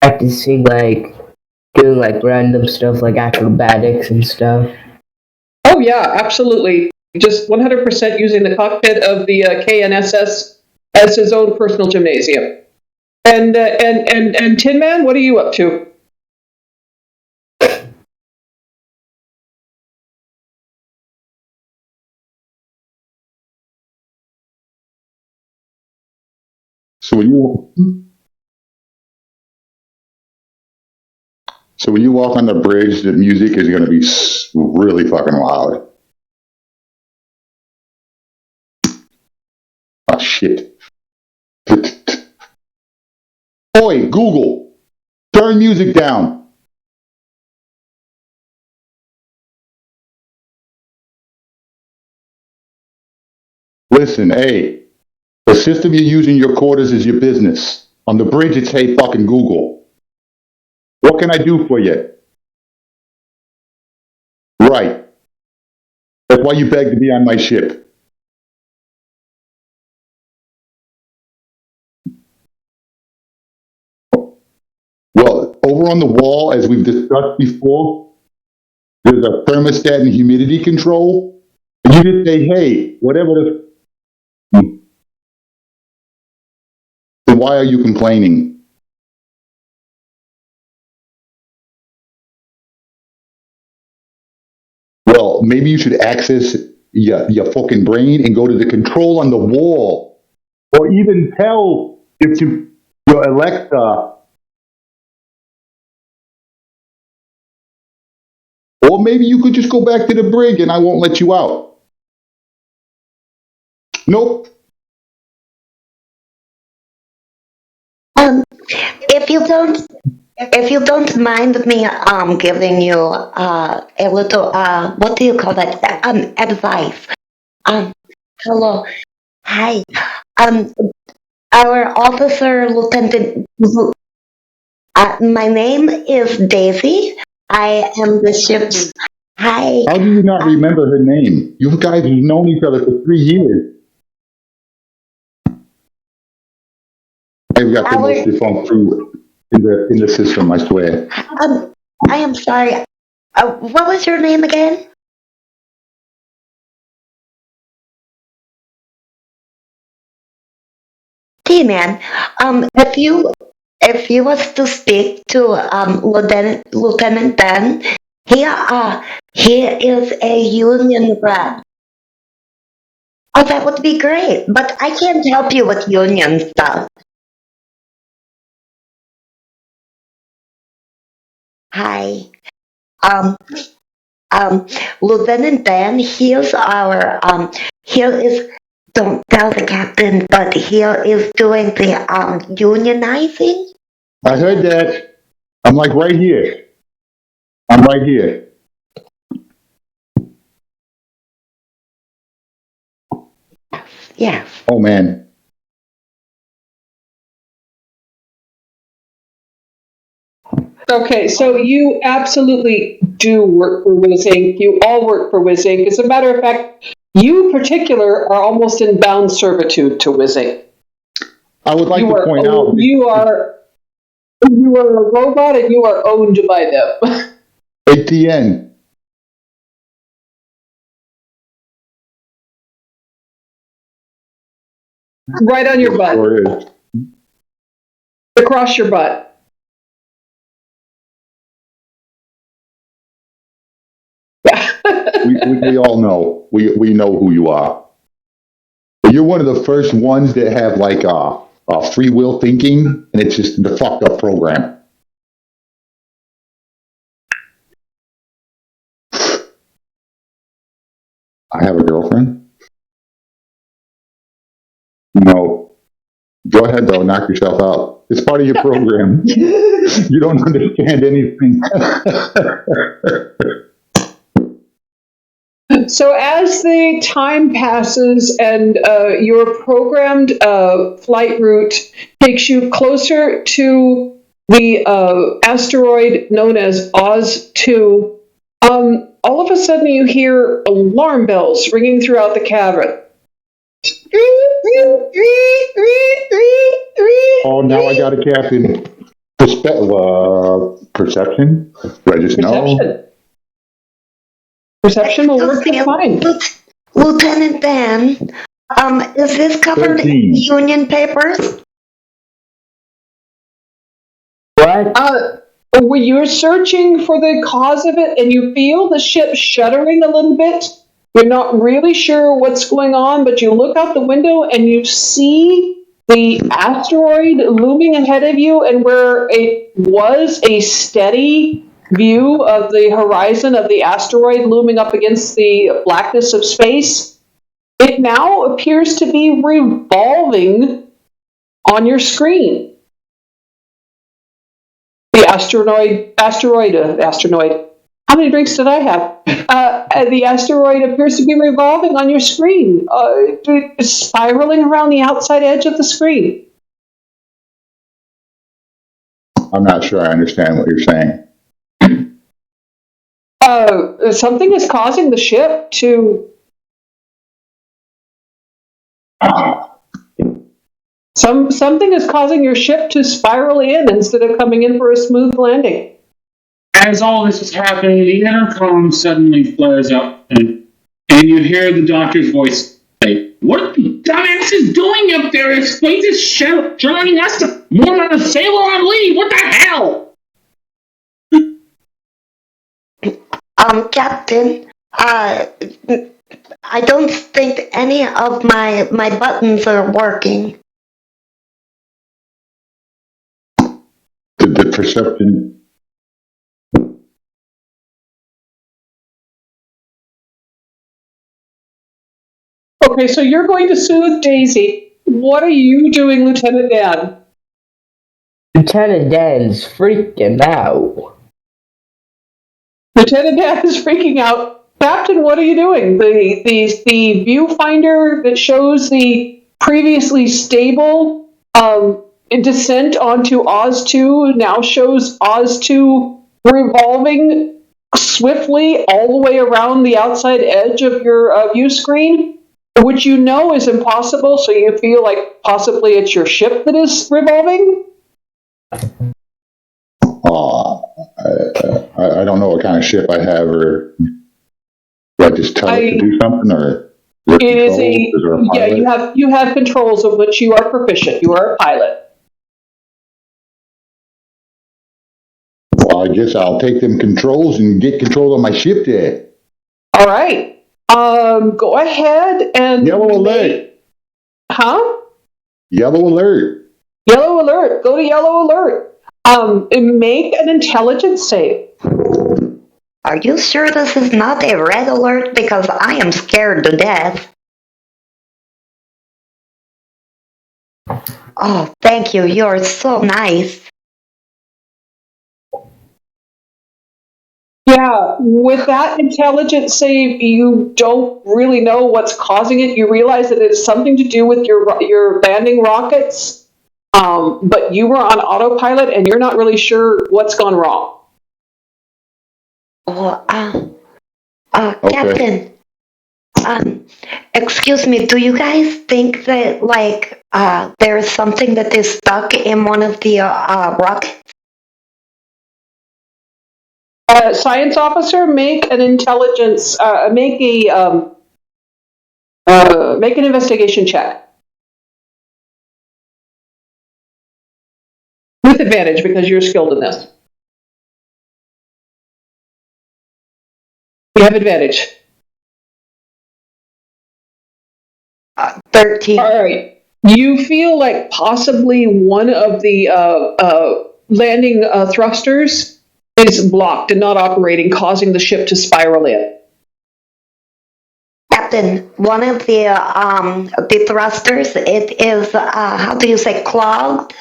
practicing like doing like random stuff like acrobatics and stuff. Oh yeah, absolutely. Just 100% using the cockpit of the KNSS as his own personal gymnasium. And Tin Man, what are you up to? So when you walk on the bridge, the music is going to be really fucking loud. Oh shit! Oi, Google, turn music down. Listen, hey, the system you're using in your quarters is your business. On the bridge, it's hey fucking Google. What can I do for you? Right. That's why you begged to be on my ship. Well, over on the wall, as we've discussed before, there's a thermostat and humidity control. And you just say, hey, whatever the... Then why are you complaining? Well, maybe you should access your fucking brain and go to the control on the wall. Or even tell if your Alexa... Or maybe you could just go back to the brig and I won't let you out. Nope. If you don't mind me giving you a little what do you call that advice? Hello, hi. Our officer lieutenant. My name is Daisy. I am the ship's. Hi. How do you not remember her name? You guys have known each other for 3 years. I've got the most defunct crew in the system, I swear. I am sorry. What was your name again? T-Man. If you was to speak to Lieutenant Dan, he is a union brat. Oh, that would be great, but I can't help you with union stuff. Hi. Lieutenant Dan, don't tell the captain, but he is doing the unionizing. I heard that. I'm like right here. I'm right here. Yes. Oh man. Okay, so you absolutely do work for Whizzing. You all work for Whizzing. As a matter of fact, you in particular are almost in bound servitude to Whizzing. I would like to point out you are a robot and you are owned by them. ATN. Right on your butt. Sure is. Across your butt. we all know. We know who you are. You're one of the first ones that have like free will thinking, and it's just the fucked up program. I have a girlfriend. No. Go ahead though, knock yourself out. It's part of your program. You don't understand anything. So as the time passes and your programmed flight route takes you closer to the asteroid known as Oz-2, all of a sudden you hear alarm bells ringing throughout the cavern. 3? Oh, now I got a Captain. Perception? Do I just know? Perception will work just fine. Lieutenant Dan, is this covered 13. in union papers? What? When you're searching for the cause of it and you feel the ship shuddering a little bit, you're not really sure what's going on, but you look out the window and you see the asteroid looming ahead of you, and where it was a steady view of the horizon of the asteroid looming up against the blackness of space, it now appears to be revolving on your screen. The asteroid. How many drinks did I have? The asteroid appears to be revolving on your screen, spiraling around the outside edge of the screen. I'm not sure I understand what you're saying. Something is causing the ship to... Something is causing your ship to spiral in instead of coming in for a smooth landing. As all this is happening, the intercom suddenly flares up, and you hear the doctor's voice say, "What are the dumbasses doing up there? This place is showing us more than a sailor on leave. What the hell?" Captain, I don't think any of my buttons are working. The perception. Okay, so you're going to soothe Daisy. What are you doing, Lieutenant Dan? Lieutenant Dan's freaking out. Lieutenant Dan is freaking out. Captain, what are you doing? The viewfinder that shows the previously stable descent onto Oz 2 now shows Oz 2 revolving swiftly all the way around the outside edge of your view screen, which you know is impossible, so you feel like possibly it's your ship that is revolving? I don't know what kind of ship I have, or do I just tell it to do something, or it is you have controls of which you are proficient. You are a pilot. Well, I guess I'll take them controls and get control of my ship there. All right. Go ahead and... Yellow alert. Huh? Yellow alert. Yellow alert. Go to yellow alert. Make an intelligence save. Are you sure this is not a red alert? Because I am scared to death. Oh, thank you. You're so nice. Yeah, with that intelligence save, you don't really know what's causing it. You realize that it's something to do with your landing rockets, but you were on autopilot and you're not really sure what's gone wrong. Oh, Captain, excuse me, do you guys think that, there's something that is stuck in one of the rockets? Science officer, make an intelligence, make an investigation check. With advantage, because you're skilled in this. You have advantage. 13. All right. You feel like possibly one of the landing thrusters is blocked and not operating, causing the ship to spiral in. Captain, one of the thrusters, it is, how do you say, clogged?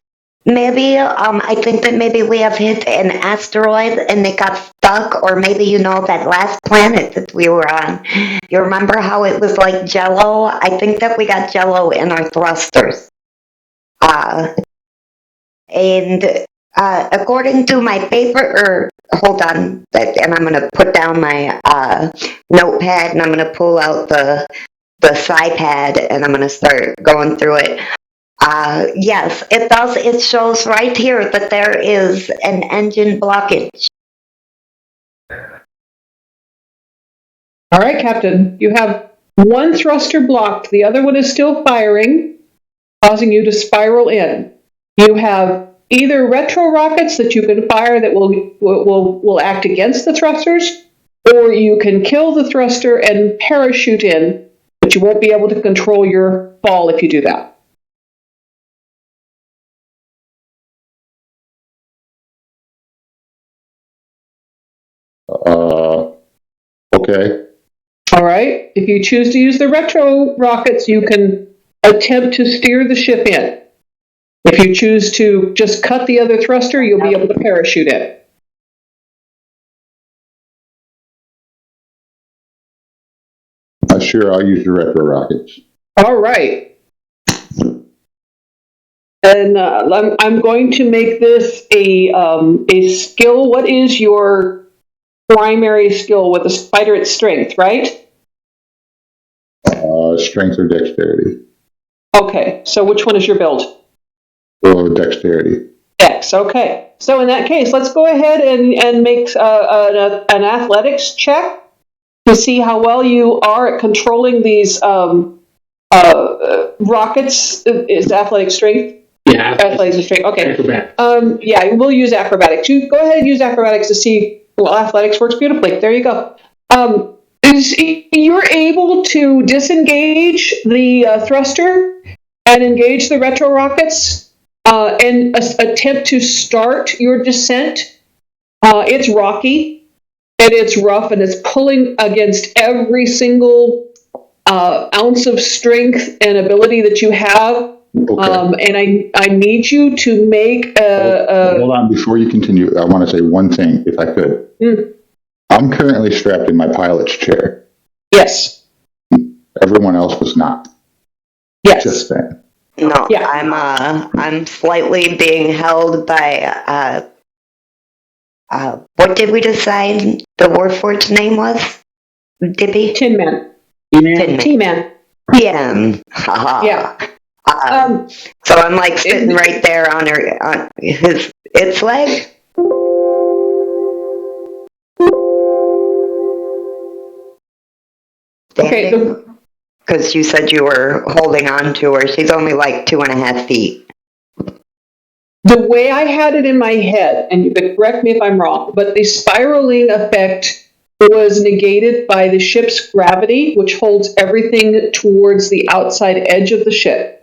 Maybe, I think that maybe we have hit an asteroid and it got stuck, or maybe you know that last planet that we were on. You remember how it was like jello? I think that we got jello in our thrusters. According to my paper, hold on, and I'm going to put down my notepad and I'm going to pull out the SciPad and I'm going to start going through it. Yes, it does. It shows right here that there is an engine blockage. All right, Captain. You have one thruster blocked. The other one is still firing, causing you to spiral in. You have either retro rockets that you can fire that will act against the thrusters, or you can kill the thruster and parachute in, but you won't be able to control your fall if you do that. Okay. All right. If you choose to use the retro rockets, you can attempt to steer the ship in. If you choose to just cut the other thruster, you'll be able to parachute in. Sure, I'll use the retro rockets. All right. And I'm going to make this a skill. What is your primary skill with the spider? It's strength, right? Strength or dexterity? Okay, so which one is your build? Dexterity. Dex, okay. So in that case, let's go ahead and make an athletics check to see how well you are at controlling these rockets. Is athletic strength? Yeah. Athletics strength, okay. Acrobat. Yeah, we'll use acrobatics. You go ahead and use acrobatics to see, well, athletics works beautifully. There you go. You're able to disengage the thruster and engage the retro rockets and attempt to start your descent. It's rocky and it's rough and it's pulling against every single ounce of strength and ability that you have. Okay. And I need you to make Hold on, before you continue, I want to say one thing, if I could. I'm currently strapped in my pilot's chair. Yes. Everyone else was not. Yes. Just saying. No, Yeah. I'm slightly being held by what did we decide the Warforged name was? Dibby? Tin Man. Tin T-Man. PM. Yeah. So I'm like sitting right there on its leg. Okay. Because you said you were holding on to her. She's only like 2.5 feet. The way I had it in my head, and you could correct me if I'm wrong, but the spiraling effect was negated by the ship's gravity, which holds everything towards the outside edge of the ship.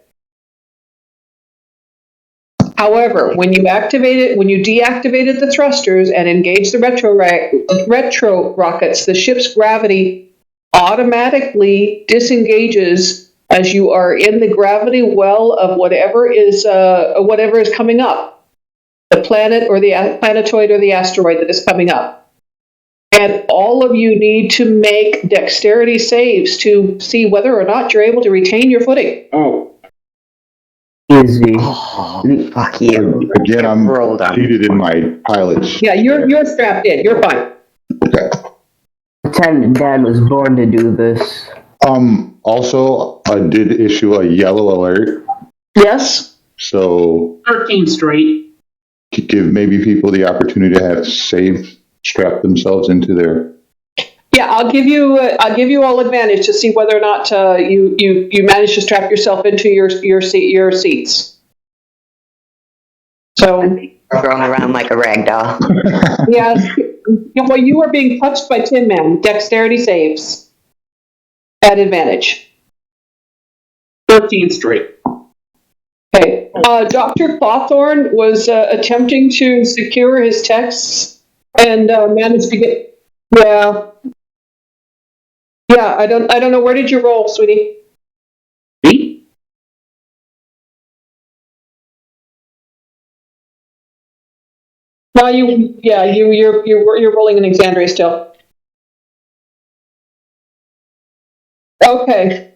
However, when you deactivated the thrusters and engaged the retro rockets, the ship's gravity automatically disengages as you are in the gravity well of whatever is coming up, the planet or the planetoid or the asteroid that is coming up. And all of you need to make dexterity saves to see whether or not you're able to retain your footing. Oh. Easy. Oh, fuck you. Again, I'm seated in my pilot's Yeah, you're strapped in. You're fine. Okay. Lieutenant Dan was born to do this. Also, I did issue a yellow alert, Yes. so 13 straight. to give maybe people the opportunity to have strap themselves into their. Yeah, I'll give you all advantage to see whether or not you manage to strap yourself into your seats. So Thrown around like a rag doll. yes, well, you are being touched by Tin Man. Dexterity saves at advantage. 13 straight. Okay, Dr. Clawthorne was attempting to secure his texts and managed to get. Yeah, I don't know. Where did you roll, sweetie? Me? No, you're rolling in Exandria still. Okay.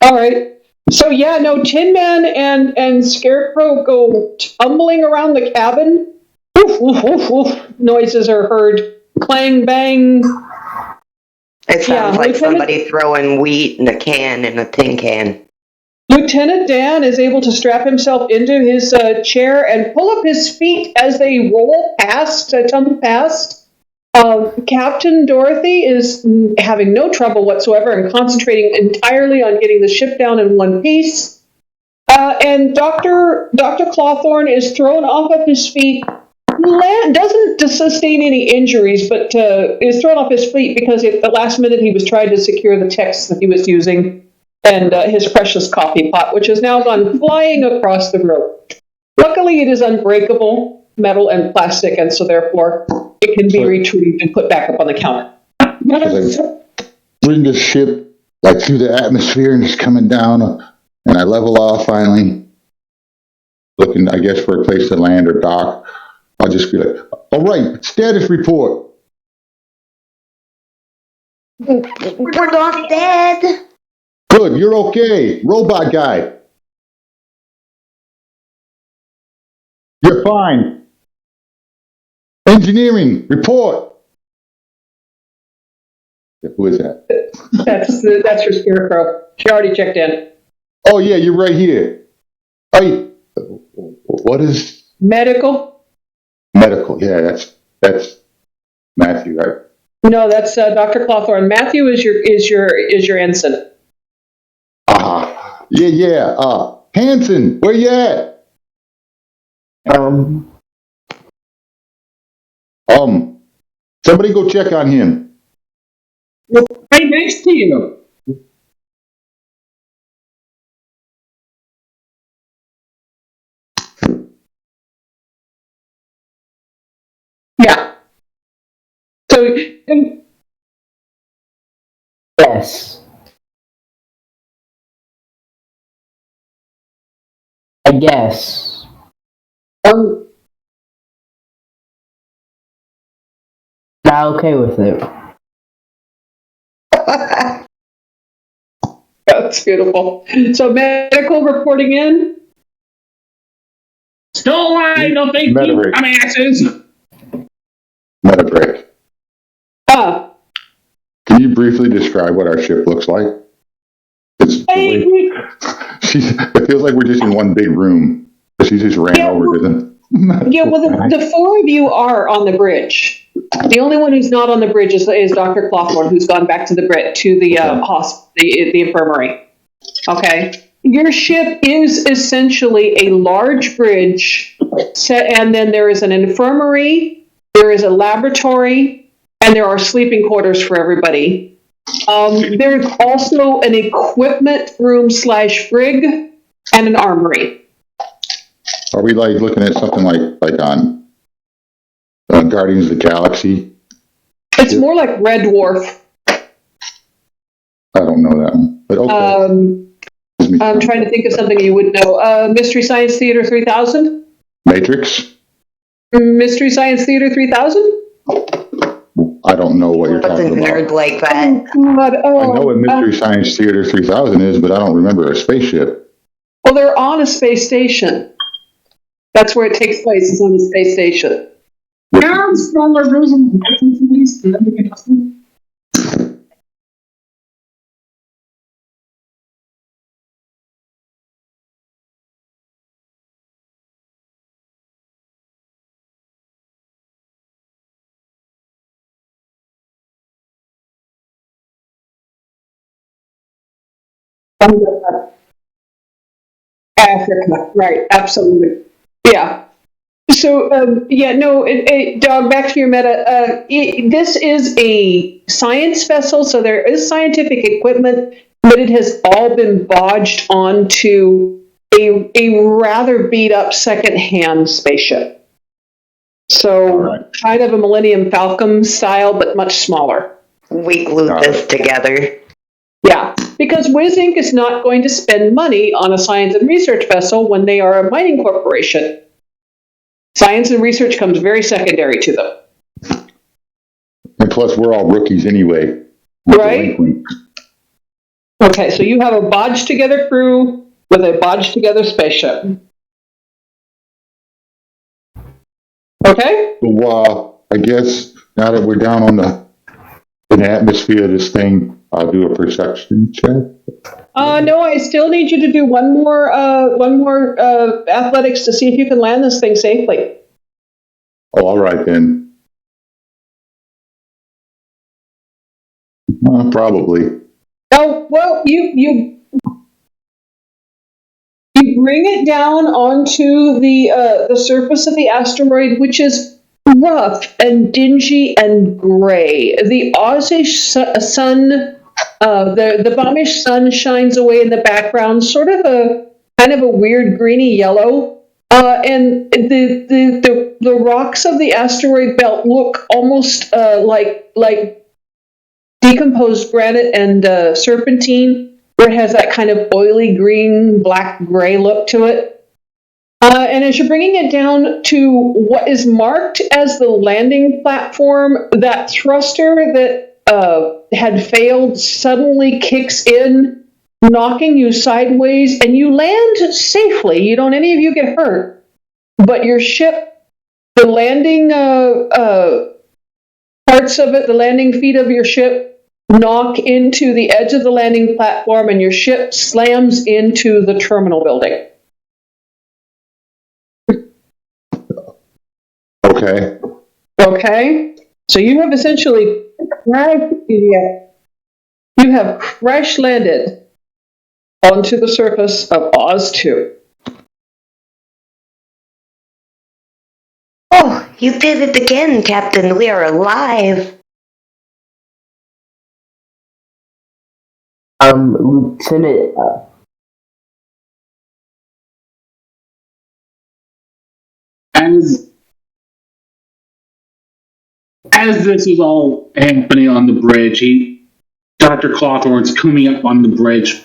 All right. So yeah, no, Tin Man and Scarecrow go tumbling around the cabin. Woof, woof, woof, woof. Noises are heard. Clang, bang. It sounds like Lieutenant- somebody throwing wheat in a tin can. Lieutenant Dan is able to strap himself into his chair and pull up his feet as they roll past, tumble past. Captain Dorothy is having no trouble whatsoever and concentrating entirely on getting the ship down in one piece. And Dr. Clawthorne is thrown off of his feet, doesn't sustain any injuries, but is thrown off his feet because at the last minute he was trying to secure the text that he was using and his precious coffee pot, which has now gone flying across the room. Luckily, it is unbreakable, metal and plastic, and so therefore it can be retrieved and put back up on the counter. Bring the ship like through the atmosphere and it's coming down, and I level off finally, looking, I guess, for a place to land or dock. I'll just be like, all right, status report. We're not dead. Good, you're okay. Robot guy. You're fine. Engineering, report. Who is that? That's your Scarecrow. She already checked in. Oh, yeah, you're right here. What is... Medical? Medical, yeah, that's Matthew, right? No, that's Dr. Clawthorne. Matthew is your ensign. Yeah. Hanson, where you at? Somebody go check on him. Right next to you. Yeah. So, Yes. I guess. Not okay with it. that's beautiful. So, medical reporting in. Still alive, don't think Metabrick. dumbasses. Metabrick. Can you briefly describe what our ship looks like? It feels like we're just in one big room. She just ran over to them. Yeah, well, the four of you are on the bridge. The only one who's not on the bridge is Dr. Clawthorne, who's gone back to the the infirmary. Okay, your ship is essentially a large bridge, and then there is an infirmary, there is a laboratory, and there are sleeping quarters for everybody. There's also an equipment room / brig and an armory. Are we like looking at something like on Guardians of the Galaxy? It's more like Red Dwarf. I don't know that one, but okay. I'm trying to think of something you would know. Mystery Science Theater 3000? Matrix? Mystery Science Theater 3000? I don't know what you're talking Wasn't about. nerd like that. I know what Mystery Science Theater 3000 is, but I don't remember a spaceship. Well, they're on a space station. That's where it takes place, is on the space station. Africa, right, absolutely. Yeah. So, Dog, back to your meta. This is a science vessel, so there is scientific equipment, but it has all been bodged onto a rather beat-up second-hand spaceship. So, kind of a Millennium Falcon style, but much smaller. We glued this together. Yeah, because Wiz Inc. is not going to spend money on a science and research vessel when they are a mining corporation. Science and research comes very secondary to them. And plus, we're all rookies anyway. Right? Okay, so you have a bodged together crew with a bodged together spaceship. Okay? So, I guess now that we're down in the atmosphere of this thing, I'll do a perception check. No, I still need you to do one more athletics to see if you can land this thing safely. Oh, all right then. Probably. Oh, well, you bring it down onto the surface of the asteroid, which is rough and dingy and gray. The Ozish sun, the Bomish sun shines away in the background, sort of a kind of a weird greeny yellow. And the rocks of the asteroid belt look almost like decomposed granite and serpentine, where it has that kind of oily green, black, gray look to it. And as you're bringing it down to what is marked as the landing platform, that thruster that had failed suddenly kicks in, knocking you sideways, and you land safely. You don't any of you get hurt, but your ship, the landing parts of it, the landing feet of your ship, knock into the edge of the landing platform, and your ship slams into the terminal building. Okay. Okay? So you have essentially crash landed onto the surface of Oz 2. Oh, you did it again, Captain. We are alive. Lieutenant, As this is all happening on the bridge, Dr. Cawthorn's coming up on the bridge.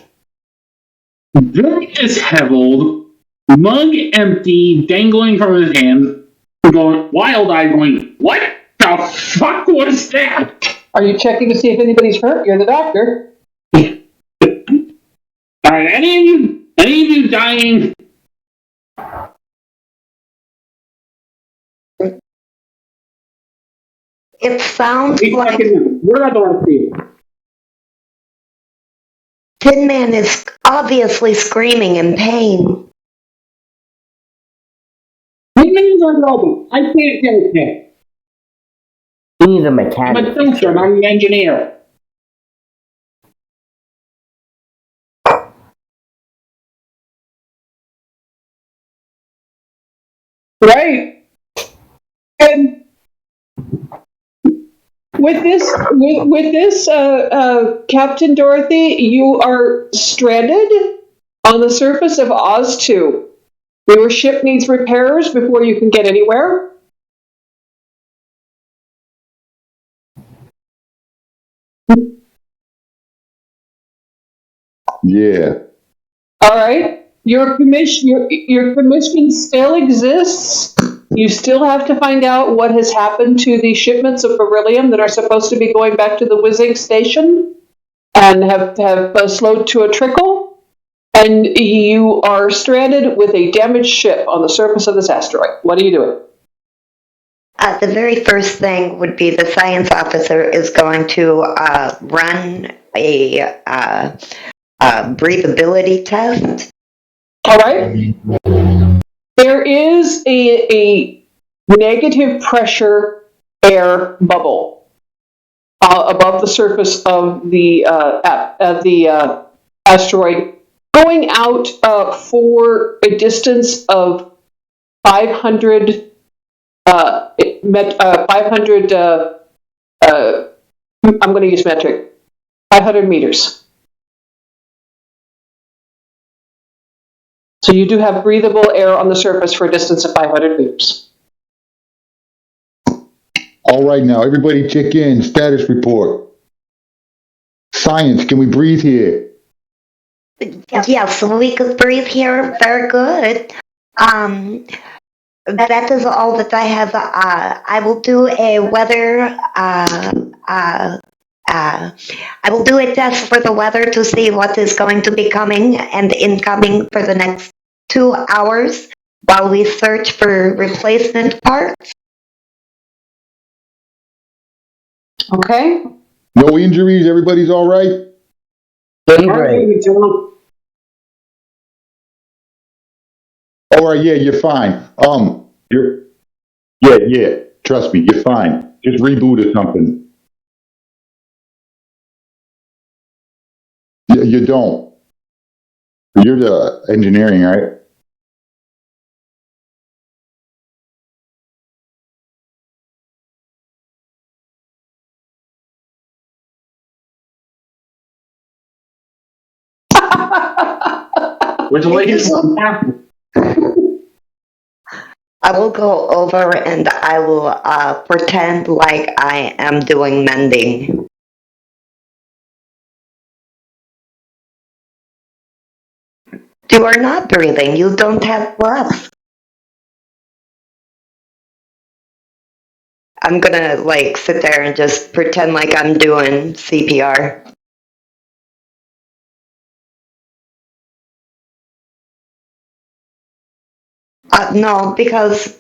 Drink is heveled, mug empty, dangling from his hand, going wild-eyed, going, "What the fuck was that?" Are you checking to see if anybody's hurt? You're the doctor. Alright, any of you dying? It sounds like What about the rest of you? Tin Man is obviously screaming in pain. Humans are robots. I can't tell you. he needs a I'm mechanic. a doctor, I'm an engineer. Right. And with this, Captain Dorothy, you are stranded on the surface of Oz 2. Your ship needs repairs before you can get anywhere. Yeah. All right. Your commission still exists. You still have to find out what has happened to the shipments of beryllium that are supposed to be going back to the Whizzing station and have slowed to a trickle. And you are stranded with a damaged ship on the surface of this asteroid. What are you doing? The very first thing would be the science officer is going to run a breathability test. All right. There is a negative pressure air bubble above the surface of the asteroid, going out for a distance of 500. 500. I'm going to use metric. 500 meters. So you do have breathable air on the surface for a distance of 500 meters. All right, now everybody check in. Status report. Science, can we breathe here? Yes, we could breathe here. Very good. That is all that I have. I will do a weather. I will do a test for the weather to see what is going to be coming and incoming for the next 2 hours while we search for replacement parts. Okay. No injuries? Everybody's all right? Doing All great. right, John. All right, yeah, you're fine. Yeah. Trust me, you're fine. Just reboot or something. You don't. You're the engineering, right? With the latest I will go over and I will pretend like I am doing mending. You are not breathing. You don't have breath. I'm gonna like sit there and just pretend like I'm doing CPR. No, because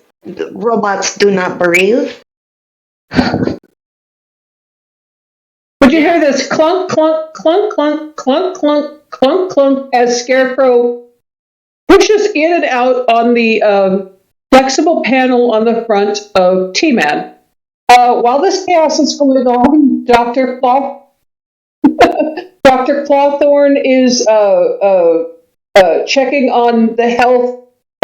robots do not breathe. Would you hear this clunk, clunk, clunk, clunk, clunk, clunk, clunk, clunk as Scarecrow pushes in and out on the flexible panel on the front of T-Man. While this chaos is going on, Dr. Clawthorne is checking on the health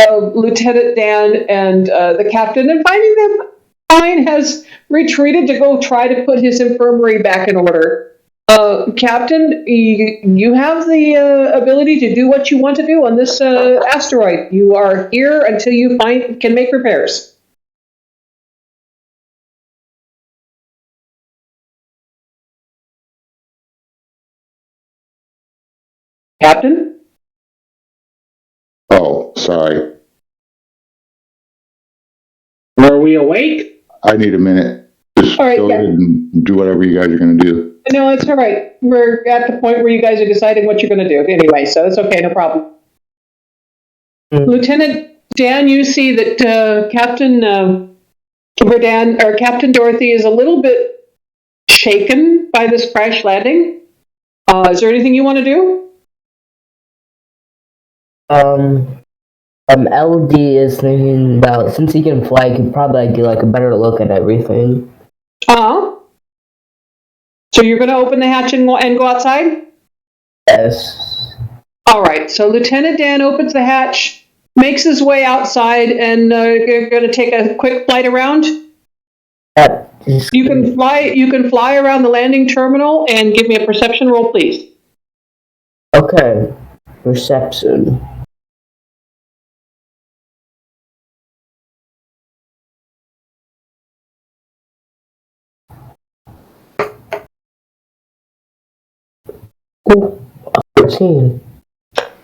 of Lieutenant Dan and the captain, and finding them fine, has retreated to go try to put his infirmary back in order. Captain, you have the ability to do what you want to do on this asteroid. You are here until you can make repairs. Captain? Oh, sorry. Are we awake? I need a minute. Just All right, go yeah. ahead and do whatever you guys are going to do. No, it's all right. We're at the point where you guys are deciding what you're going to do anyway, so it's okay, no problem. Lieutenant Dan, you see that Captain Dorothy is a little bit shaken by this crash landing. Is there anything you want to do? LD is thinking about, since he can fly, he could probably get like a better look at everything. Uh-huh. So you're going to open the hatch and go outside? Yes. All right, so Lieutenant Dan opens the hatch, makes his way outside, and you're going to take a quick flight around. You can fly around the landing terminal and give me a perception roll, please. Okay. Perception. Ooh, 13.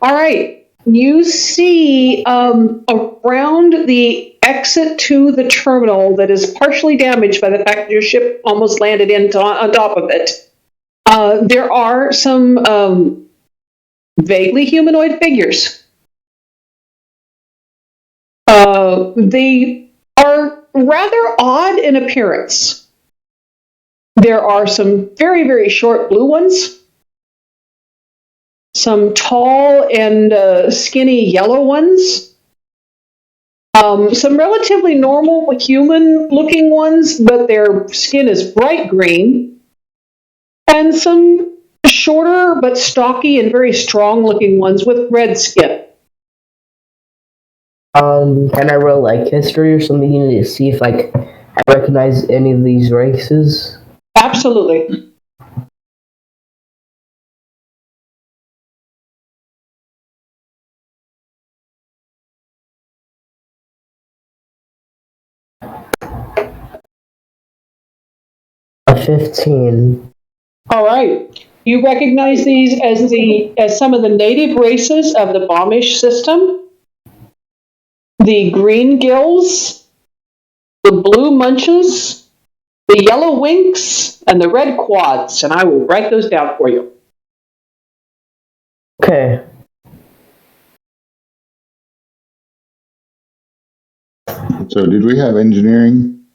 All right. You see around the exit to the terminal that is partially damaged by the fact that your ship almost landed on top of it. There are some vaguely humanoid figures. They are rather odd in appearance. There are some very, very short blue ones, some tall and skinny yellow ones, some relatively normal human-looking ones, but their skin is bright green, and some shorter but stocky and very strong-looking ones with red skin. Can I roll like history or something to see if I recognize any of these races? Absolutely. A 15. All right. You recognize these as some of the native races of the Bomish system. The green gills, the blue munches, the yellow winks, and the red quads, and I will write those down for you. Okay. So did we have engineering?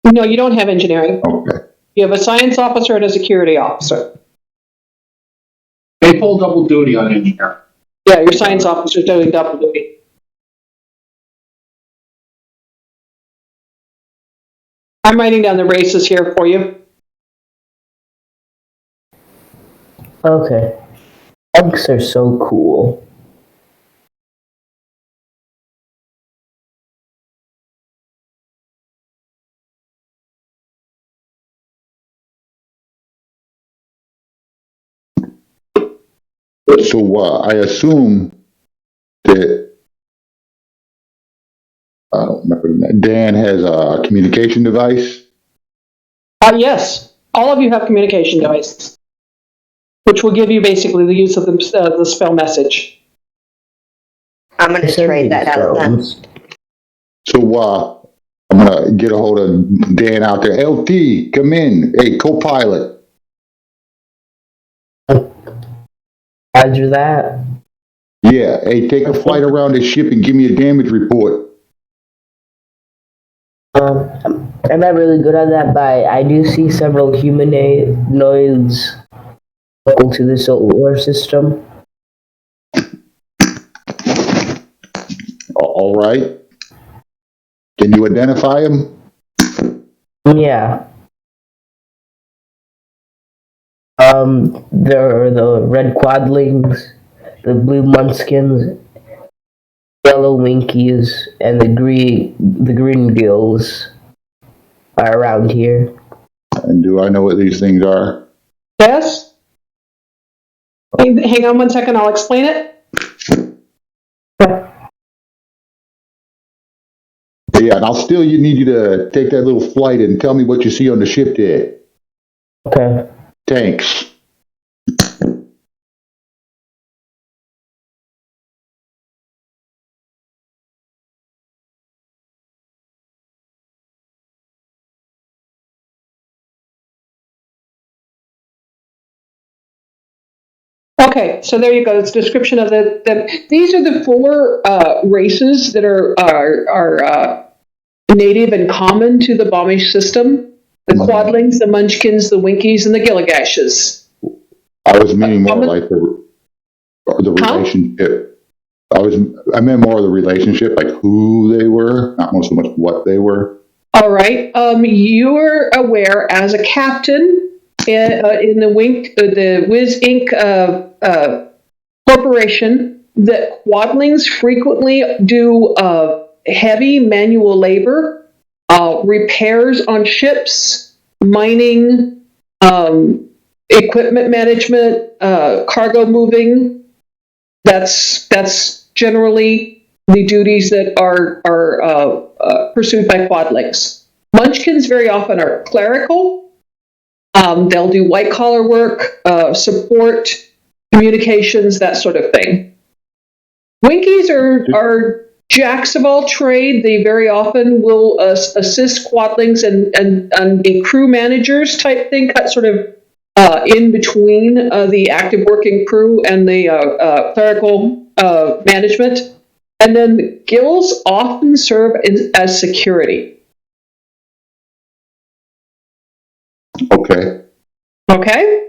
No, you don't have engineering. Okay. You have a science officer and a security officer. They pull double duty on engineer. Yeah, your science officer is doing double duty. I'm writing down the races here for you. Okay. Bugs are so cool. So I assume that Dan has a communication device. Yes, all of you have communication devices, which will give you basically the use of the spell message. I'm going to trade that out then. So I'm gonna get a hold of Dan out there. LT, come in. Hey, co-pilot. Roger that. Yeah. Hey, take a flight around the ship and give me a damage report. I'm not really good at that, but I do see several humanoids local to the solar system. All right. Can you identify them? Yeah. There are the red quadlings, the blue munchkins, yellow winkies, and the green gills are around here. And do I know what these things are? Yes? Hang on one second, I'll explain it. Yeah, and I'll still need you to take that little flight and tell me what you see on the ship there. Okay. Thanks. Okay, so there you go. It's a description of these are the four races that are native and common to the Bomish system. The Quadlings, the Munchkins, the Winkies, and the Gilligashes. I was meaning more like the relationship. I meant more of the relationship, like who they were, not so much what they were. All right. You're aware as a captain in the Wiz Inc. Corporation that Quadlings frequently do heavy manual labor, repairs on ships, mining, equipment management, cargo moving. That's generally the duties that are pursued by Quadlings. Munchkins very often are clerical. They'll do white collar work, support, communications, that sort of thing. Winkies are jacks of all trade. They very often will assist Quadlings and be crew managers type thing, sort of in between the active working crew and the clerical management. And then the gills often serve as security. Okay. Okay?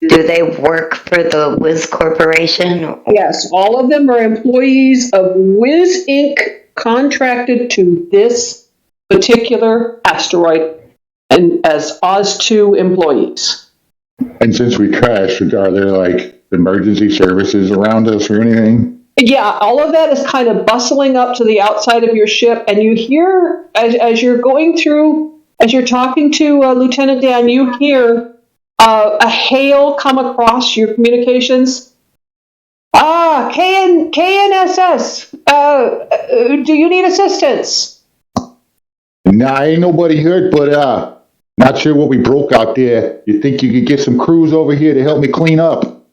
Do they work for the Wiz Corporation? Yes, all of them are employees of Wiz Inc. contracted to this particular asteroid and as Oz2 employees. And since we crashed, are there like emergency services around us or anything? Yeah, all of that is kind of bustling up to the outside of your ship, and you hear, as you're going through, as you're talking to Lieutenant Dan, you hear a hail come across your communications. KNSS, do you need assistance? Nah, ain't nobody hurt, but not sure what we broke out there. You think you could get some crews over here to help me clean up?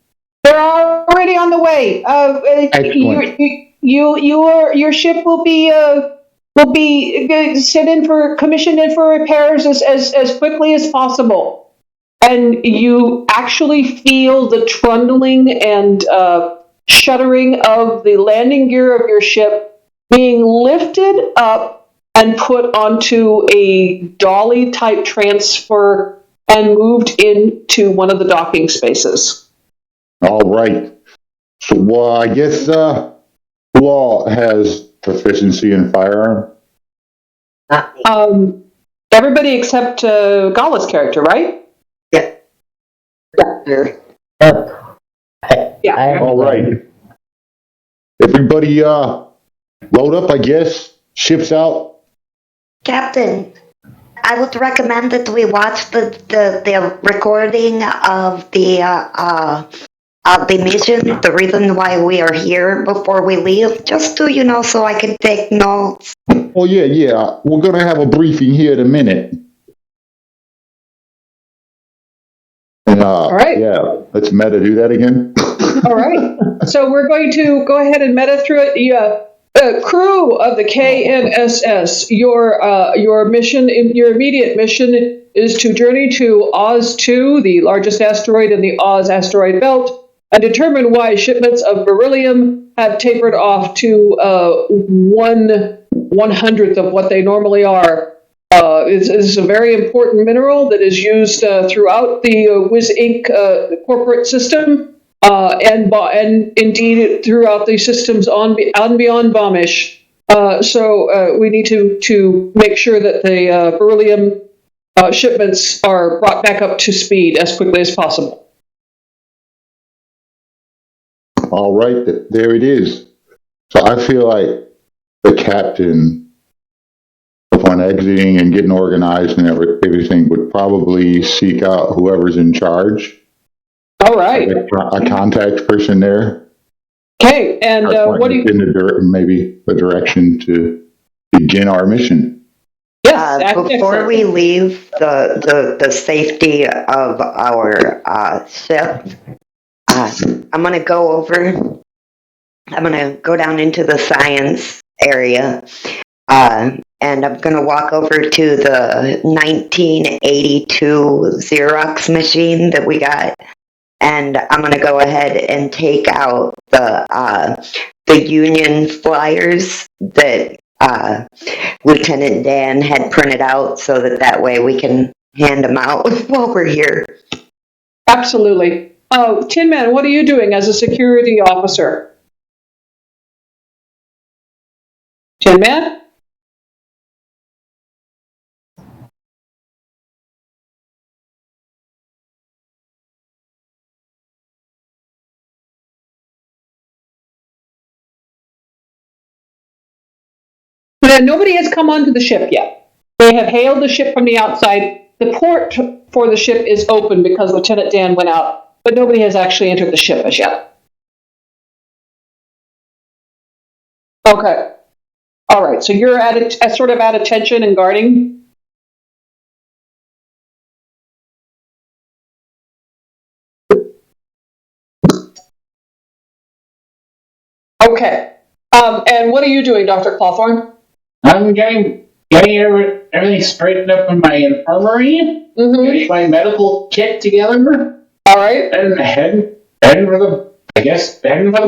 They're already on the way. Excellent. Your ship will be commissioned in for repairs as quickly as possible. And you actually feel the trundling and shuddering of the landing gear of your ship being lifted up and put onto a dolly type transfer and moved into one of the docking spaces. All right. So, I guess who all has proficiency in firearm? Everybody except Gala's character, right? Yeah. Yeah. I have All one. right. Everybody, load up. I guess ship's out. Captain, I would recommend that we watch the recording of the mission, the reason why we are here before we leave, just to, so I can take notes. Oh yeah. We're gonna have a briefing here in a minute. And All right. yeah, let's meta do that again. All right. So we're going to go ahead and meta through it. Crew of the KNSS, your mission, your immediate mission is to journey to Oz 2, the largest asteroid in the Oz asteroid belt, and determine why shipments of beryllium have tapered off to 1/100th of what they normally are. It's a very important mineral that is used throughout the Wiz Inc. Corporate system, and indeed throughout the systems on beyond Bomish. So we need to make sure that the beryllium shipments are brought back up to speed as quickly as possible. All right, there it is. So I feel like the captain, upon exiting and getting organized and everything, would probably seek out whoever's in charge. All right. A contact person there. Okay, and what do you? Maybe the direction to begin our mission. Yes, Before we leave the safety of our ship, I'm going to go down into the science area, and I'm going to walk over to the 1982 Xerox machine that we got, and I'm going to go ahead and take out the union flyers that Lieutenant Dan had printed out, so that way we can hand them out while we're here. Absolutely. Tin Man, what are you doing as a security officer? Tin Man? Nobody has come onto the ship yet. They have hailed the ship from the outside. The port for the ship is open because Lieutenant Dan went out, but nobody has actually entered the ship as yet. Okay. All right, so you're sort of at attention and guarding? Okay. And what are you doing, Dr. Clawthorne? I'm getting everything straightened up in my infirmary, getting my medical kit together. All right. And heading for the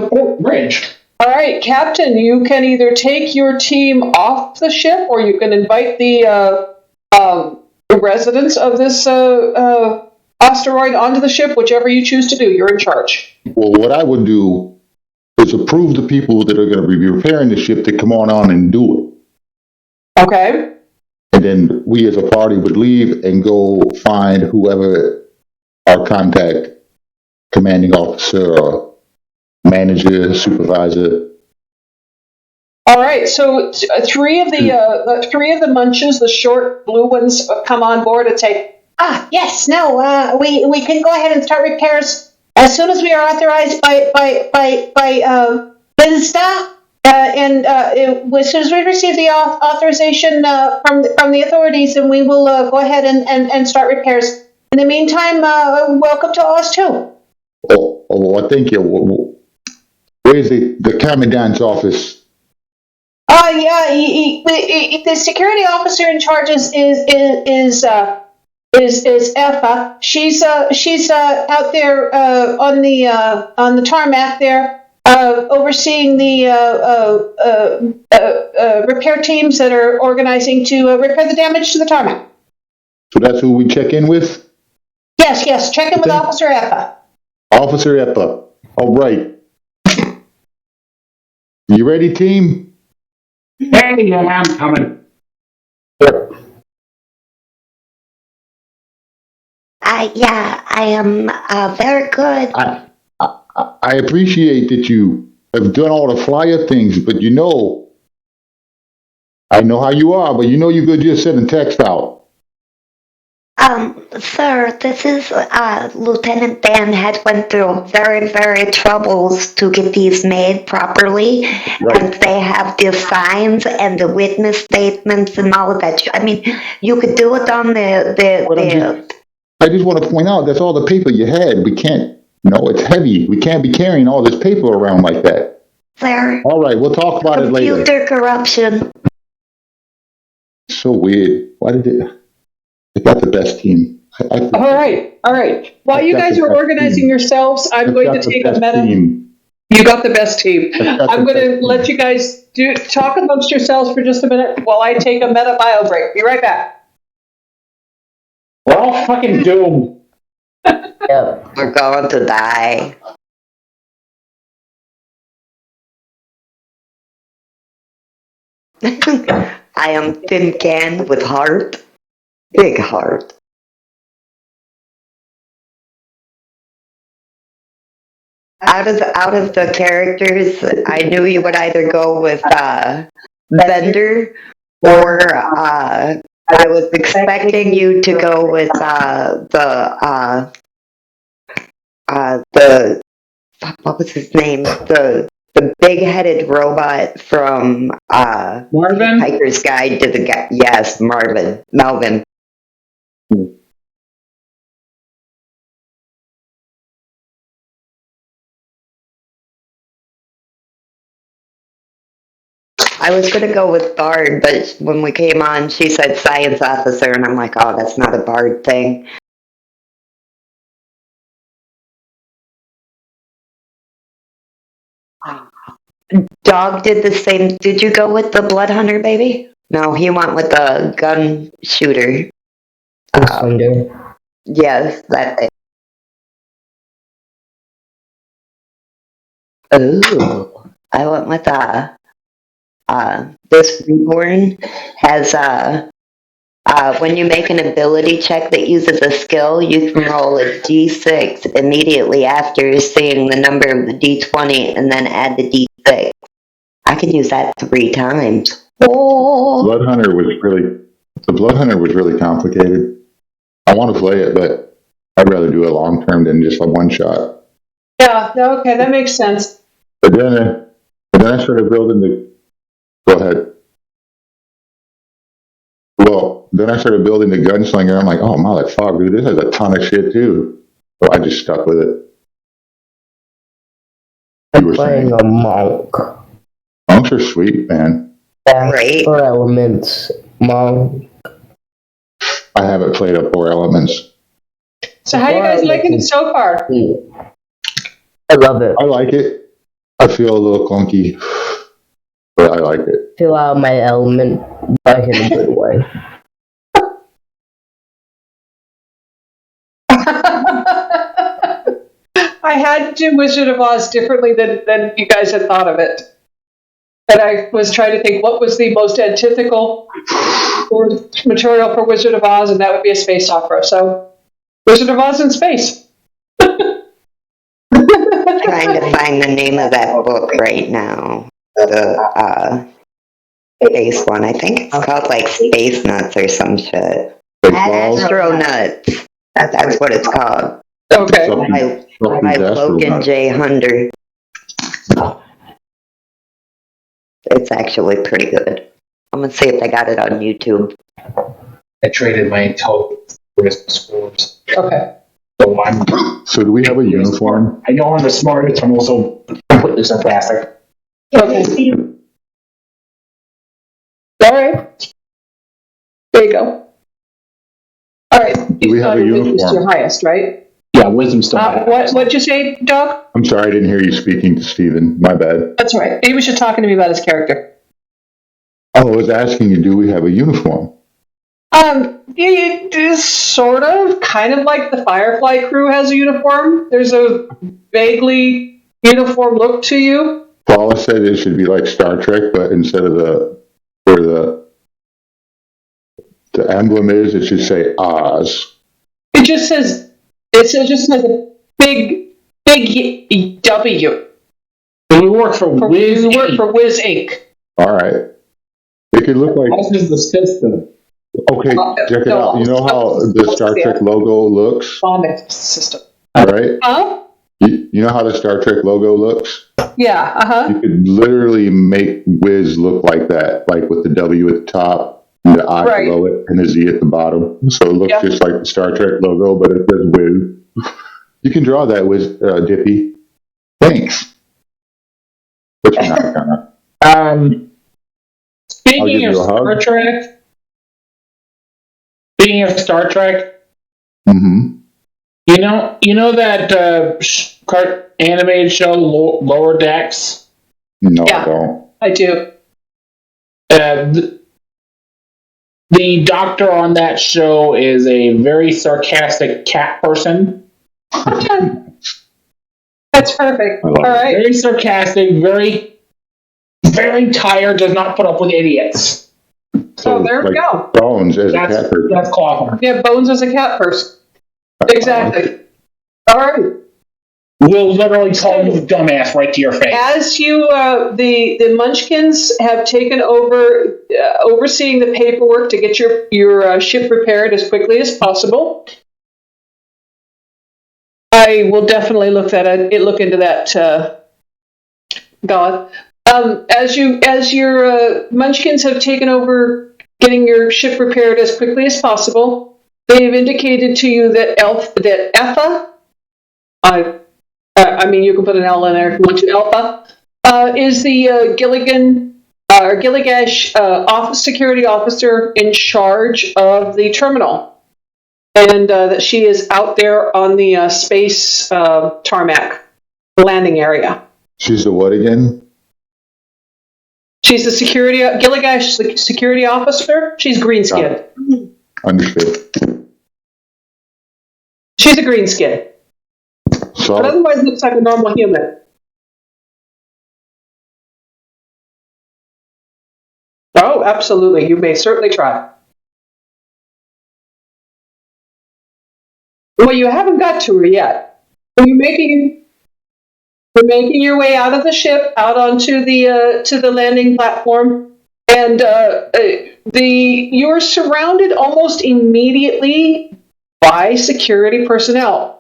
port bridge. All right, Captain, you can either take your team off the ship or you can invite the residents of this asteroid onto the ship, whichever you choose to do. You're in charge. Well, what I would do is approve the people that are going to be repairing the ship to come on and do it. Okay. And then we as a party would leave and go find whoever our contact, commanding officer or manager, supervisor. All right, so three of the munches, the short blue ones, come on board and say, yes, no, we can go ahead and start repairs as soon as we are authorized by Bethesda, and as soon as we receive the authorization from the authorities, then we will go ahead and start repairs. In the meantime, welcome to Oz 2. Oh, I think where's the commandant's office? The security officer in charge is Effa. She's out there on the tarmac there, overseeing the repair teams that are organizing to repair the damage to the tarmac. So that's who we check in with? Yes, check in with Okay. Officer Eppa. Officer Eppa. All right. You ready, team? Hey, yeah, I'm coming. Yep. Yeah, I am very good. I appreciate that you have done all the flyer things, but I know how you are, but you could just send a text out. Sir, this is Lieutenant Dan had went through very, very troubles to get these made properly, Right. and they have the signs and the witness statements and all of that. I mean, you could do it on I just want to point out that's all the paper you had. We can't, it's heavy. We can't be carrying all this paper around like that. Sir. All right, we'll talk about it later. Computer corruption. So weird. Why did it? They got the best team. All right. While you guys are organizing yourselves, I'm going to take a meta. Team. You got the best team. That's I'm the going to best let team. you guys talk amongst yourselves for just a minute while I take a meta bio break. Be right back. We're all fucking doomed. Yep. We're going to die. I am tin can with heart. Big heart. Out of the characters, I knew you would either go with Bender or I was expecting you to go with the what was his name? The big-headed robot from Marvin? Hiker's Guide to the yes, Melvin. I was going to go with Bard, but when we came on, she said science officer, and I'm like, oh, that's not a Bard thing. Dog did the same. Did you go with the blood hunter, baby? No, he went with the gun shooter. Thunder. Yes, that thing. Ooh, I went with this reborn has when you make an ability check that uses a skill, you can roll a d6 immediately after seeing the number of the d20 and then add the d6. I can use that 3 times. Oh. The Blood Hunter was really complicated. I want to play it, but I'd rather do it long term than just a one shot. Yeah, okay, that makes sense. But then I started building the. Go ahead. Well, then I started building the gunslinger. I'm like, oh, motherfucker, dude, this has a ton of shit too. So I just stuck with it. I'm playing a monk. Monks are sweet, man. Yeah, Right. 4 elements. Monk. I haven't played up 4 elements. So how you guys liking it so far? I love it. I like it. I feel a little clunky, but I like it. Feel out my element, but in a good way. I had to Wizard of Oz differently than you guys had thought of it. And I was trying to think what was the most antithetical material for Wizard of Oz, and that would be a space opera. So, Wizard of Oz in space. Trying to find the name of that book right now. The space one. I think it's called like Space Nuts or some shit. Astro Nuts. That's what it's called. Okay. By Logan J. Hunter. It's actually pretty good. I'm gonna see if they got it on YouTube. I traded my intelligence for scores. Okay. So do we have a uniform? I know I'm the smartest. I'm also completely sarcastic. Okay. All right. There you go. All right. Do we have a Wisdom's uniform? your highest, right? Yeah, wisdom stuff. What'd you say, Doug? I'm sorry, I didn't hear you speaking to Stephen. My bad. That's all right. He was just talking to me about his character. Oh, I was asking you, do we have a uniform? It is sort of, kind of like the Firefly crew has a uniform. There's a vaguely uniform look to you. Paula said it should be like Star Trek, but instead of where the emblem is, it should say Oz. It just says a big W. We work for Wiz. We work for Wiz Inc. All right. It could look like. This is the system. Okay, check it out. You know how the Star Trek logo looks? System. All right. Huh? You know how the Star Trek logo looks? Yeah. You could literally make Wiz look like that, like with the W at the top, and the I below it, and the Z at the bottom. So it looks just like the Star Trek logo, but it says Wiz. You can draw that, Wiz, Dippy. Thanks. But you're not gonna. Speaking of Star Trek. Speaking of Star Trek. Mm-hmm. You know that animated show Lower Decks? No, I don't. I do. The doctor on that show is a very sarcastic cat person. That's perfect. All right. Very sarcastic, very, very tired, does not put up with idiots. So there we go. Bones as a cat person. That's Clopper. Yeah, Bones as a cat person. Exactly. All right. We'll literally call you dumbass right to your face. As you, the Munchkins have taken over, overseeing the paperwork to get your ship repaired as quickly as possible. I will definitely look into that, God. As your Munchkins have taken over getting your ship repaired as quickly as possible, they have indicated to you that Effa, I mean, you can put an L in there if you want to. Alpha is the Gilligash security officer in charge of the terminal, and that she is out there on the space tarmac landing area. She's the what again? She's the Gilligash security officer. She's green-skinned. Understood. She's a green-skin. So, But otherwise looks like a normal human. Oh, absolutely. You may certainly try. Well, you haven't got to her yet. You're making your way out of the ship, out onto the to the landing platform, and you're surrounded almost immediately by security personnel.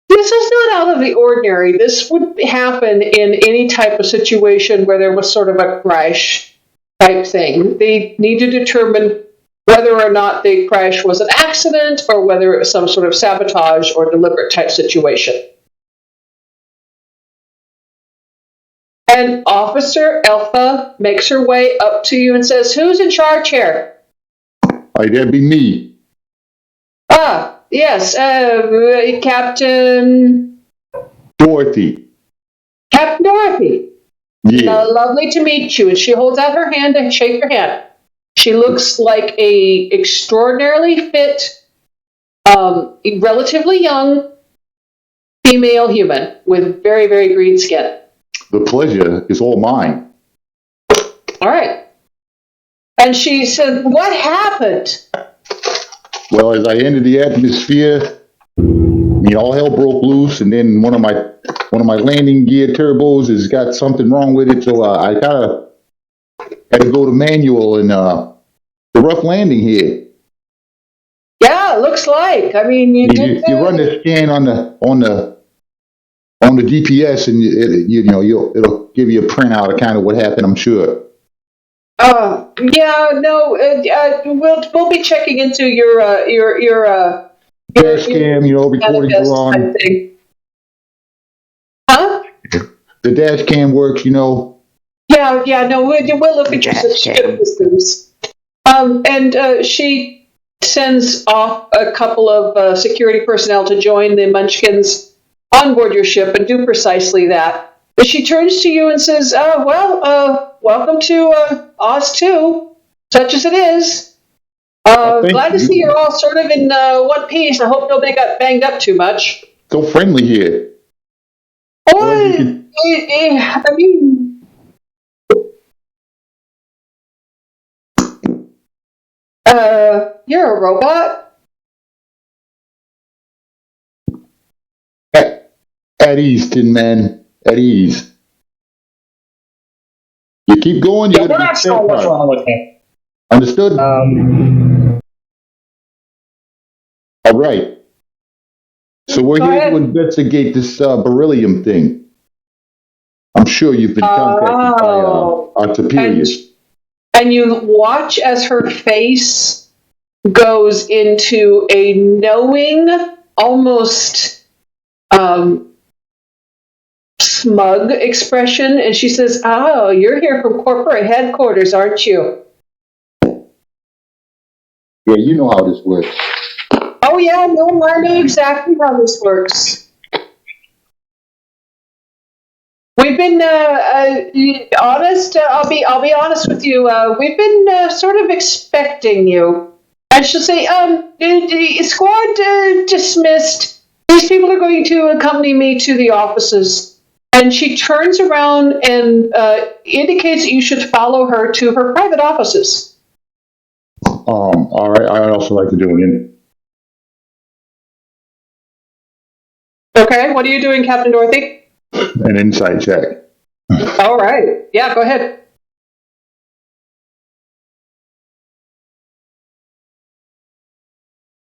This is not out of the ordinary. This would happen in any type of situation where there was sort of a crash type thing. They need to determine whether or not the crash was an accident or whether it was some sort of sabotage or deliberate type situation. And Officer Alpha makes her way up to you and says, "Who's in charge here?" That'd be me. Yes, Captain Dorothy. Captain Dorothy. Yeah. Lovely to meet you. And she holds out her hand and shake your hand. She looks like a extraordinarily fit, relatively young female human with very, very green skin. The pleasure is all mine. All right. And she said, "What happened?" Well, as I entered the atmosphere, all hell broke loose, and then one of my landing gear turbos has got something wrong with it, so I kind of had to go to manual and the rough landing here. Yeah, looks like. I mean, you run the scan on the DPS, and it'll give you a printout of kind of what happened. I'm sure. Yeah, no, we'll be checking into your dash cam, recording on. Huh? The dash cam works, Yeah, no, we'll look at your systems. And she sends off a couple of security personnel to join the Munchkins on board your ship and do precisely that. She turns to you and says, welcome to Oz 2, such as it is. Thank Glad to you. see you're all sort of in one piece. I hope nobody got banged up too much. So friendly here. I mean, you're a robot? At ease, Tin Man. At ease. You keep going, Yeah, you're we're gonna not be sure what's steadfast. wrong with him. Understood? All right. So we're Go here ahead. to investigate this beryllium thing. I'm sure you've been contacted by our superiors. And you watch as her face goes into a knowing, almost smug expression, and she says, "Oh, you're here from corporate headquarters, aren't you?" Yeah, you know how this works. Oh yeah, no, I know exactly how this works. We've been honest. I'll be honest with you. We've been sort of expecting you. And she'll say, squad dismissed. These people are going to accompany me to the offices. And she turns around and indicates that you should follow her to her private offices. All right. I'd also like to do Okay, what are you doing, Captain Dorothy? an insight check. All right. Yeah, go ahead.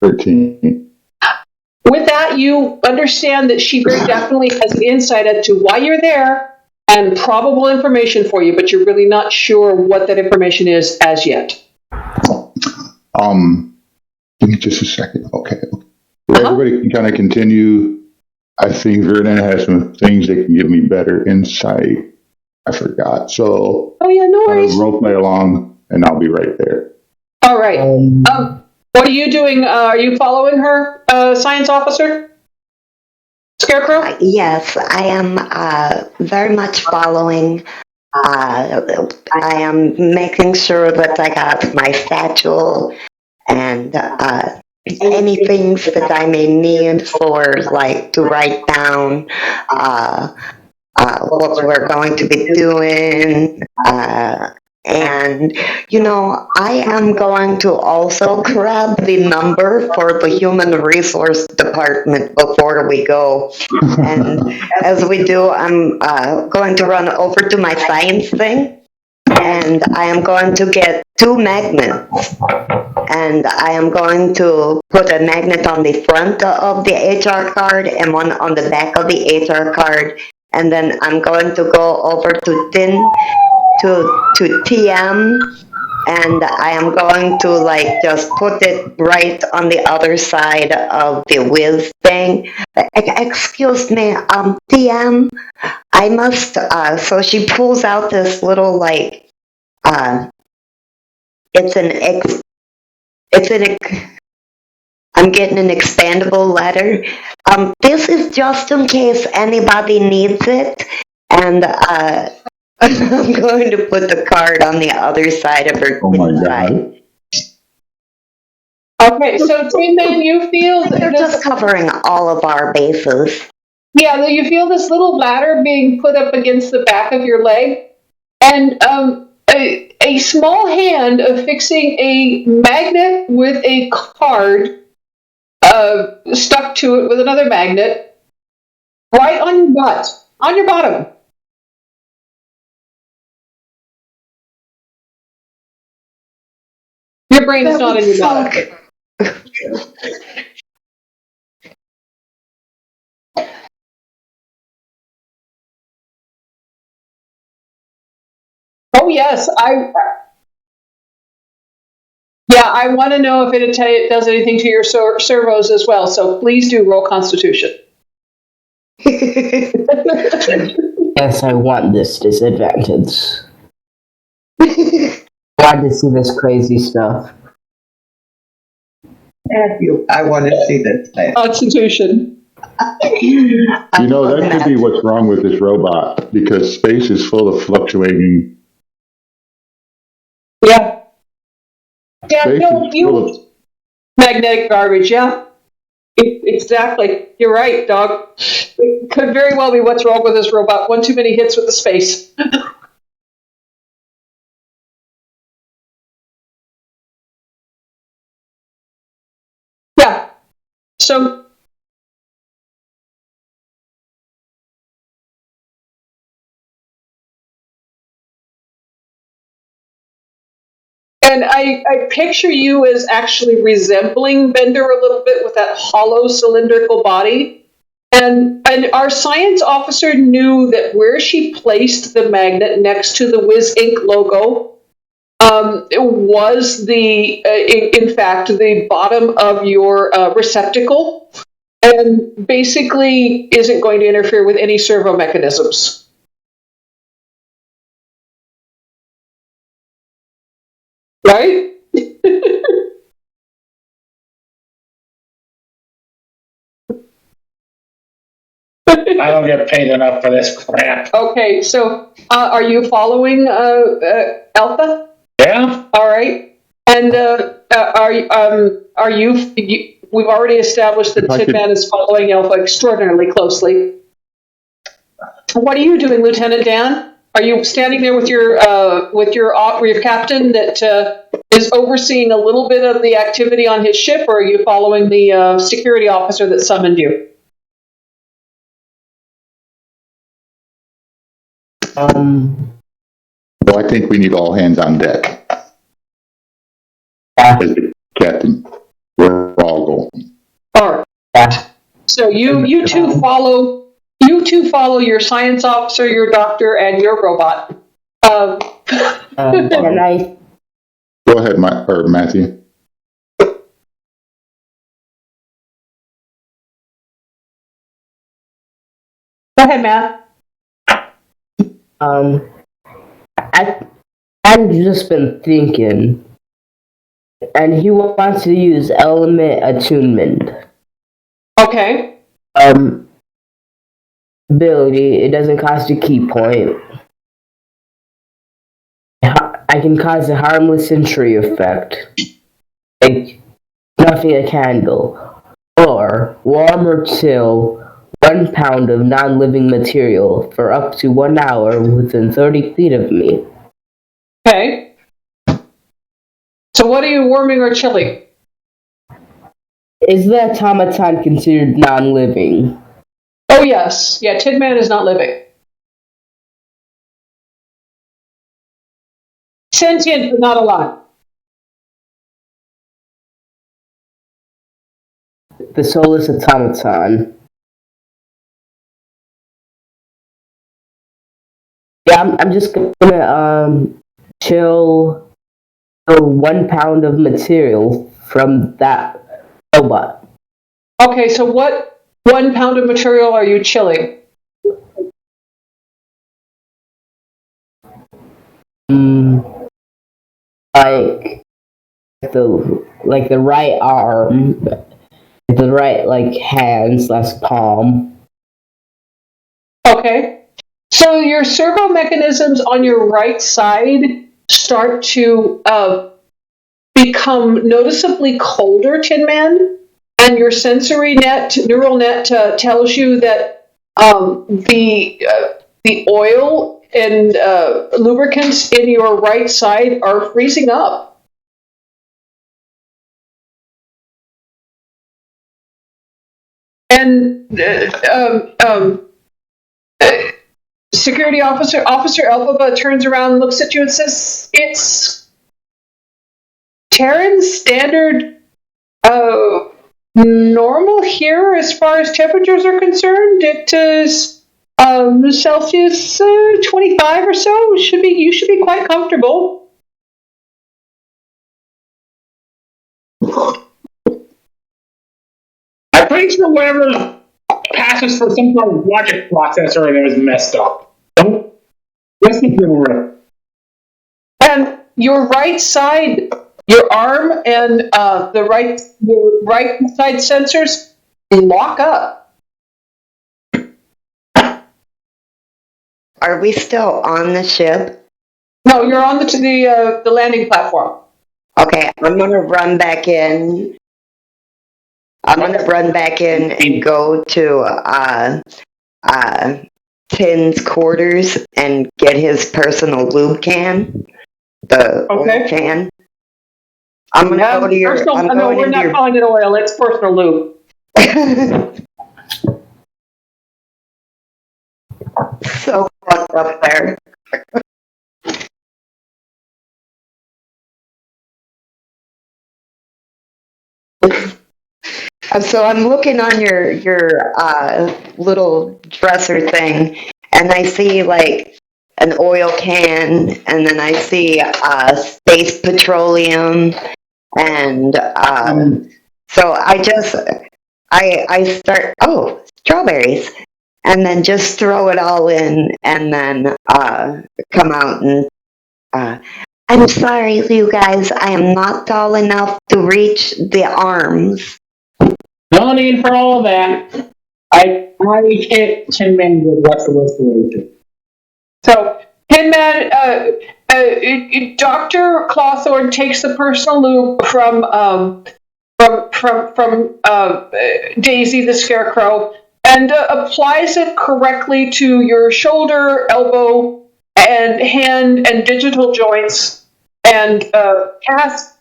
13. With that, you understand that she very definitely has an insight as to why you're there and probable information for you, but you're really not sure what that information is as yet. Give me just a second. Okay. Everybody can kind of continue. I think Vernon has some things that can give me better insight. I forgot. So Oh, yeah, no worries. role play along, and I'll be right there. All right. What are you doing? Are you following her, science officer? Scarecrow? Yes, I am very much following. I am making sure that I got my satchel and any things that I may need for, like, to write down what we're going to be doing. And, I am going to also grab the number for the Human Resource Department before we go. And as we do, I'm going to run over to my science thing, and I am going to get 2 magnets. And I am going to put a magnet on the front of the HR card and one on the back of the HR card. And then I'm going to go over to TM, and I am going to just put it right on the other side of the whiz thing. Excuse me, TM, I must, so she pulls out this little I'm getting an expandable letter. This is just in case anybody needs it, and I'm going to put the card on the other side of her. Oh my God. Okay, so Tin Man, you feel They're just covering all of our bases. Yeah, you feel this little ladder being put up against the back of your leg, and a small hand affixing a magnet with a card stuck to it with another magnet right on your butt, on your bottom. Your brain is not in your bottom. Oh yes, I want to know if it does anything to your servos as well. So please do roll Constitution. Yes, I want this disadvantage. Glad to see this crazy stuff. Thank you. I want to see that thing. Constitution. You know, that could be what's wrong with this robot, because space is full of fluctuating. Yeah. Yeah, Space no, is full of. magnetic garbage, yeah. Exactly. You're right, dog. It could very well be what's wrong with this robot. One too many hits with the space. Yeah. So, and I picture you as actually resembling Bender a little bit with that hollow cylindrical body. And our science officer knew that where she placed the magnet next to the Whiz Inc. logo it was in fact, the bottom of your receptacle, and basically isn't going to interfere with any servo mechanisms. Right? I don't get paid enough for this crap. Okay, so are you following Alpha? Yeah? All right. And are you? We've already established that Tin Man is following Alpha extraordinarily closely. What are you doing, Lieutenant Dan? Are you standing there with your captain that is overseeing a little bit of the activity on his ship, or are you following the security officer that summoned you? Well, I think we need all hands on deck. As the captain, we're all going. All right. So you two follow your science officer, your doctor, and your robot. Can I? Go ahead, Matthew. Go ahead, Matt. I've just been thinking, and he wants to use element attunement. Okay. Ability, it doesn't cost a key point. I can cause a harmless entry effect, like nothing a candle, or warm or chill 1 pound of non-living material for up to 1 hour within 30 feet of me. Okay. So what are you warming or chilling? Is the automaton considered non-living? Oh, yes. Yeah, Tin Man is not living. Sentient, but not alive. The soulless automaton. Yeah, I'm just gonna chill 1 pound of material from that robot. Okay, so what 1 pound of material are you chilling? Like the right arm, the right hand/palm. Okay. So your servo mechanisms on your right side start to become noticeably colder, Tin Man, and your neural net tells you that the oil and lubricants in your right side are freezing up. And security officer Elphaba turns around and looks at you and says, "It's Terran standard normal here as far as temperatures are concerned. It is Celsius 25 or so. You should be quite comfortable." I'm pretty sure whatever passes for some kind of logic processor that was messed up. Don't listen to it. And your right side, your arm and your right side sensors lock up. are we still on the ship? No, you're on the landing platform. Okay, I'm gonna run back in. I'm gonna run back in and go to Tim's quarters and get his personal lube can, the Okay. oil can. I'm gonna go to your. Personal, I'm no, going we're into not your. calling it oil. It's personal lube. So fucked up there. So I'm looking on your little dresser thing, and I see like an oil can, and then I see space petroleum, and so I start strawberries, and then just throw it all in, and then come out and. I'm sorry, you guys. I am not tall enough to reach the arms. No need for all of that. I hit Tin Man with what's the restoration. So, Hinman, Dr. Clawthorne takes the personal lube from Daisy the Scarecrow and applies it correctly to your shoulder, elbow, and hand and digital joints, and casts.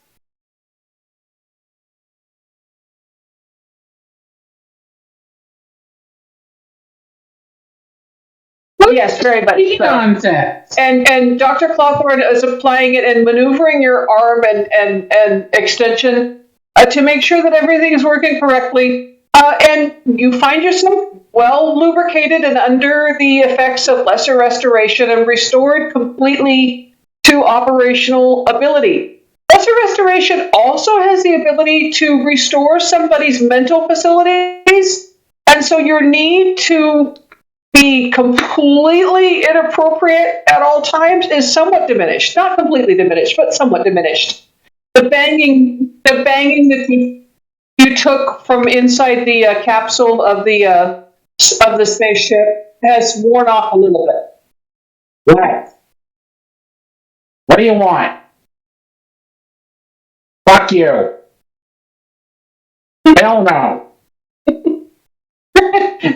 Yes, very much so. Nonsense. And Dr. Clawthorne is applying it and maneuvering your arm and extension to make sure that everything is working correctly. And you find yourself well lubricated and under the effects of lesser restoration and restored completely to operational ability. Lesser restoration also has the ability to restore somebody's mental facilities, and so your need to be completely inappropriate at all times is somewhat diminished. Not completely diminished, but somewhat diminished. The banging that you took from inside the capsule of the spaceship has worn off a little bit. Right. What do you want? Fuck you. Hell no.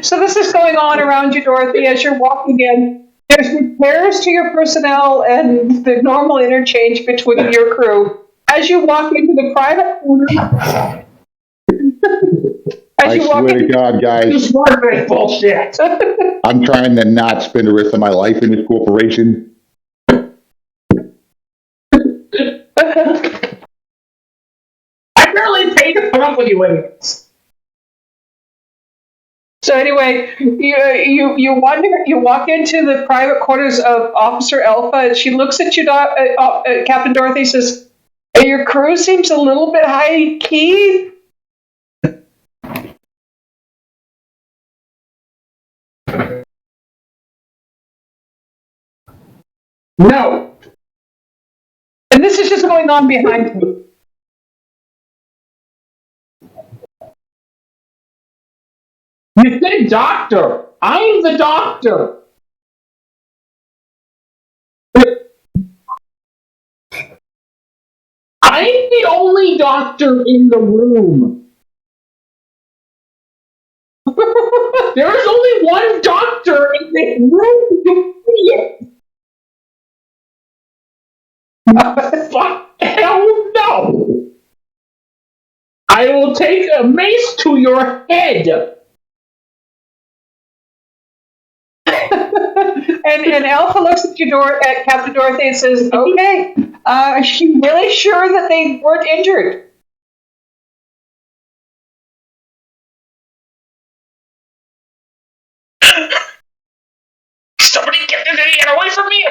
So this is going on around you, Dorothy, as you're walking in. There's repairs to your personnel and the normal interchange between your crew. As you walk into the private corner, I swear to God, guys, This was bullshit. I'm trying to not spend the rest of my life in this corporation. I barely paid to put up with you idiots. So anyway, you walk into the private quarters of Officer Alpha, and she looks at you, Captain Dorothy, says, "Your crew seems a little bit high key." No. And this is just going on behind you. You said doctor. I'm the doctor. I'm the only doctor in the room. There's only one doctor in this room. Fuck, hell no. I will take a mace to your head. And Alpha looks at at Captain Dorothy and says, "Okay, are you really sure that they weren't injured?" Somebody get this idiot away from me.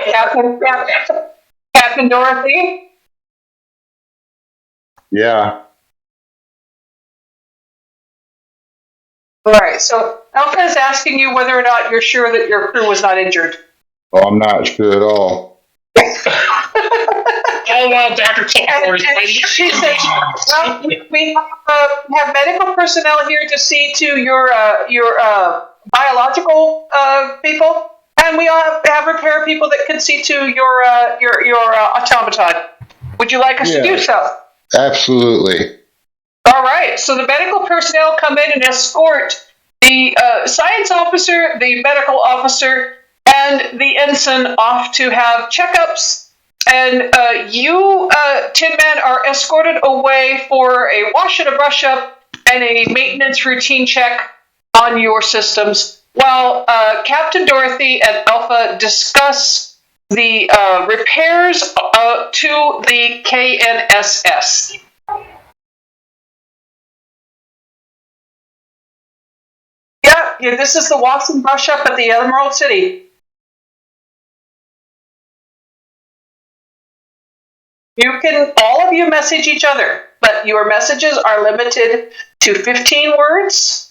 Captain Dorothy. Yeah. All right. So Alpha is asking you whether or not you're sure that your crew was not injured. Oh, I'm not sure at all. Oh, well, Dr. And she says, "Well, we have medical personnel here to see to your biological people. And we all have repair people that can see to your automaton. Would you like us to do so? Absolutely. All right. So the medical personnel come in and escort the science officer, the medical officer, and the ensign off to have checkups. And you, Tin Man, are escorted away for a wash and a brush up and a maintenance routine check on your systems, while Captain Dorothy and Alpha discuss the repairs to the KNSS. Yeah, this is the wash and brush up at the Emerald City. You can, all of you message each other, but your messages are limited to 15 words.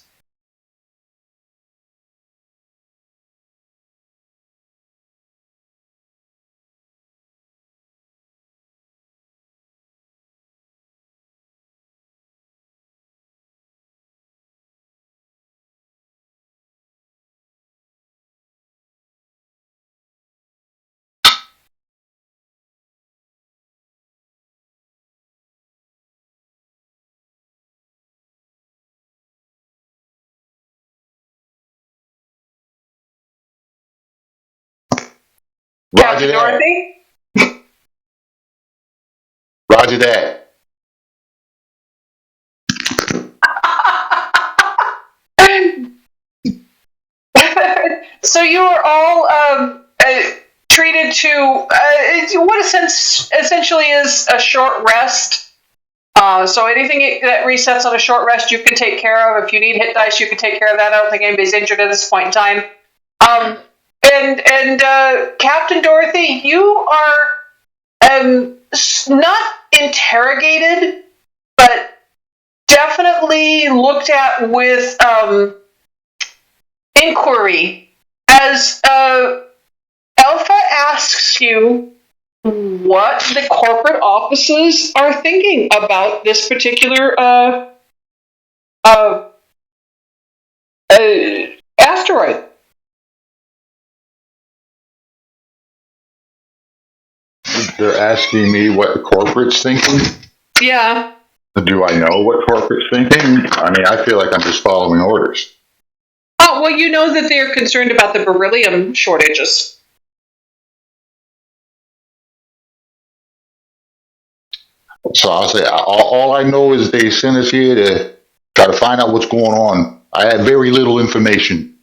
Roger Captain that. Dorothy? Roger that. So you are all treated to what essentially is a short rest. So anything that resets on a short rest, you can take care of. If you need hit dice, you can take care of that. I don't think anybody's injured at this point in time. And Captain Dorothy, you are not interrogated, but definitely looked at with inquiry as Alpha asks you what the corporate offices are thinking about this particular asteroid. They're asking me what the corporate's thinking. Yeah. Do I know what corporate's thinking? I mean, I feel like I'm just following orders. Oh, well, you know that they're concerned about the beryllium shortages. So I'll say, all I know is they sent us here to try to find out what's going on. I have very little information.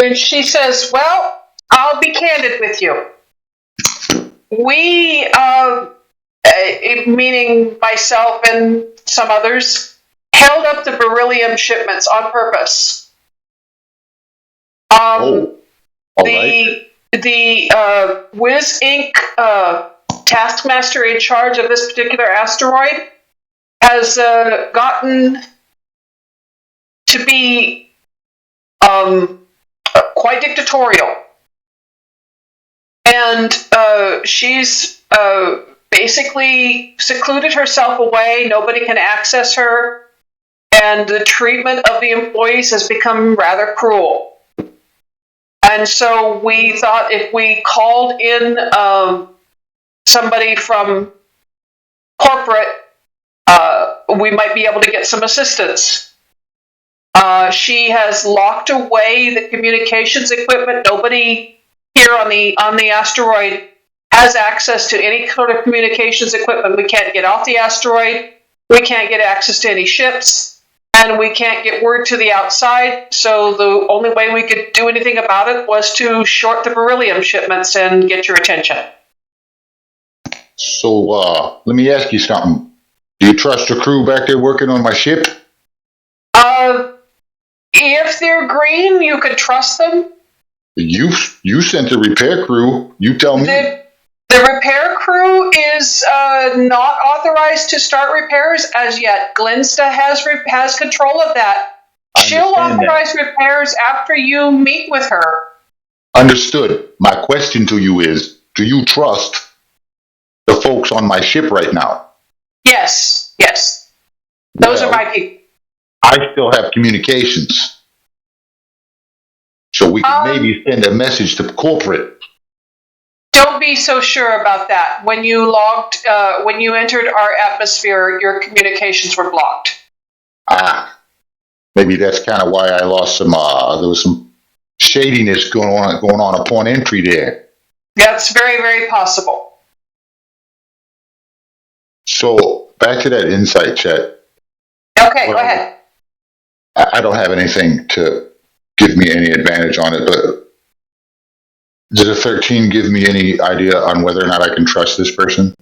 And she says, well, I'll be candid with you. We, meaning myself and some others, held up the beryllium shipments on purpose. All right. The Wiz Inc. Taskmaster in charge of this particular asteroid has gotten to be quite dictatorial. And she's basically secluded herself away. Nobody can access her. And the treatment of the employees has become rather cruel. And so we thought if we called in somebody from corporate, we might be able to get some assistance. She has locked away the communications equipment. Nobody here on the asteroid has access to any sort of communications equipment. We can't get off the asteroid. We can't get access to any ships. And we can't get word to the outside. So the only way we could do anything about it was to short the beryllium shipments and get your attention. So let me ask you something. Do you trust the crew back there working on my ship? If they're green, you could trust them. You sent the repair crew. You tell me. The repair crew is not authorized to start repairs as yet. Glensta has control of that. She'll authorize repairs after you meet with her. Understood. My question to you is, do you trust the folks on my ship right now? Yes. Those are my people. I still have communications. So we can maybe send a message to corporate. Don't be so sure about that. When you entered our atmosphere, your communications were blocked. Maybe that's kind of why I lost some. There was some shadiness going on upon entry there. That's very, very possible. So back to that insight check. Okay, go ahead. I don't have anything to give me any advantage on it, but does a 13 give me any idea on whether or not I can trust this person?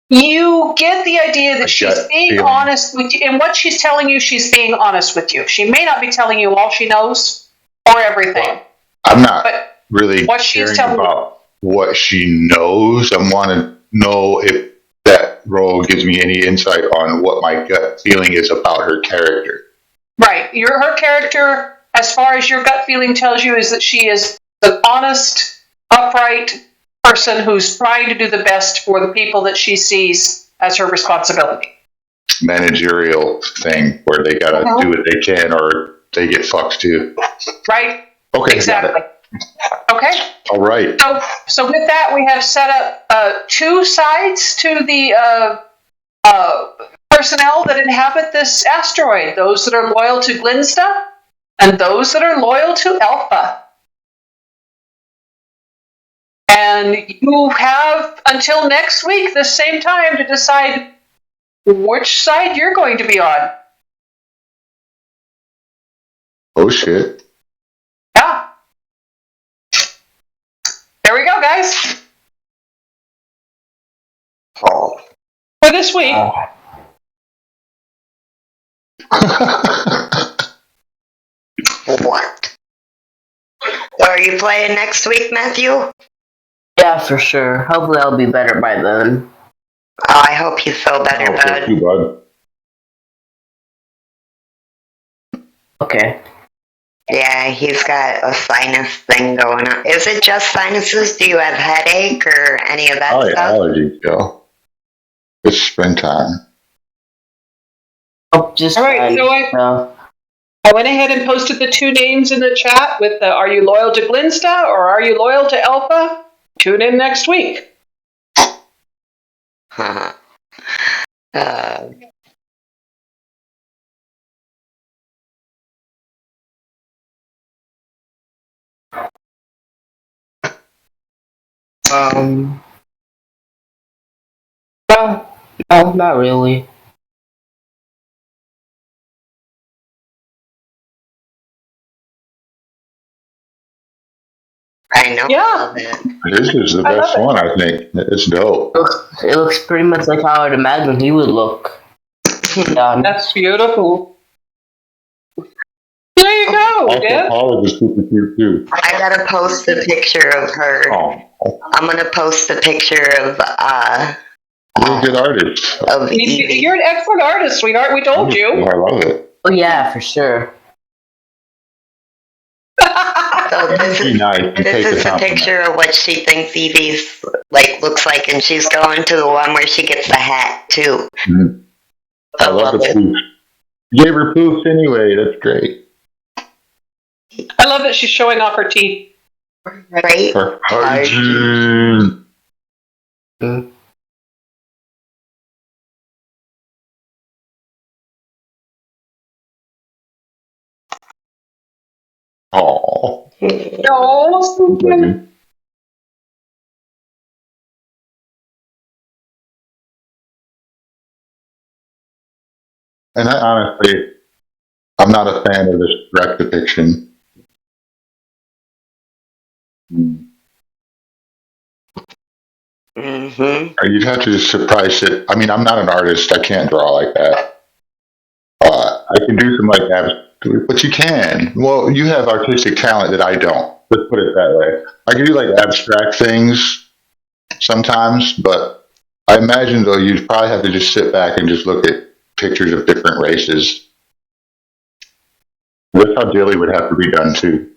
You get the idea that she's being honest with you, and what she's telling you, she's being honest with you. She may not be telling you all she knows or everything. Well, I'm not really caring about what she knows. I want to know if that role gives me any insight on what my gut feeling is about her character. Right. Her character, as far as your gut feeling tells you, is that she is an honest, upright person who's trying to do the best for the people that she sees as her responsibility. Managerial thing where they gotta do what they can or they get fucked too. Right? Okay. Exactly. Okay. All right. So with that, we have set up two sides to the personnel that inhabit this asteroid. Those that are loyal to Glinsta and those that are loyal to Alpha. And you have until next week, the same time, to decide which side you're going to be on. Oh, shit. Yeah. There we go, guys. Oh. For this week. What? Are you playing next week, Matthew? Yeah, for sure. Hopefully I'll be better by then. Oh, I hope you feel better, bud. You, bud. Okay. Yeah, he's got a sinus thing going on. Is it just sinuses? Do you have headache or any of that stuff? Allergies, Joe. It's springtime. Oh, just all right, so I went ahead and posted the two names in the chat with the, are you loyal to Glinsta or are you loyal to Alpha? Tune in next week. No, not really. I know. Yeah. I love it. This is the best one, I think. It's dope. It looks pretty much like how I'd imagine he would look. That's beautiful. There you go, Deb. Paula is super cute, too. I gotta post a picture of her. Oh. I'm gonna post a picture of You're a good artist. You're an excellent artist, sweetheart. We told you. I love it. Oh yeah, for sure. So this is This a picture of what she thinks Evie's looks like, and she's going to the one where she gets the hat too. Mm-hmm. I love the poof. You gave her poofs anyway. That's great. I love that she's showing off her teeth. Right? Her hygiene. Oh. No. And I honestly, I'm not a fan of this direct depiction. Mm-hmm. You'd have to just surprise it. I mean, I'm not an artist. I can't draw like that. I can do some but you can. Well, you have artistic talent that I don't. Let's put it that way. I can do abstract things sometimes, but I imagine though you'd probably have to just sit back and just look at pictures of different races. That's how Dilly would have to be done too.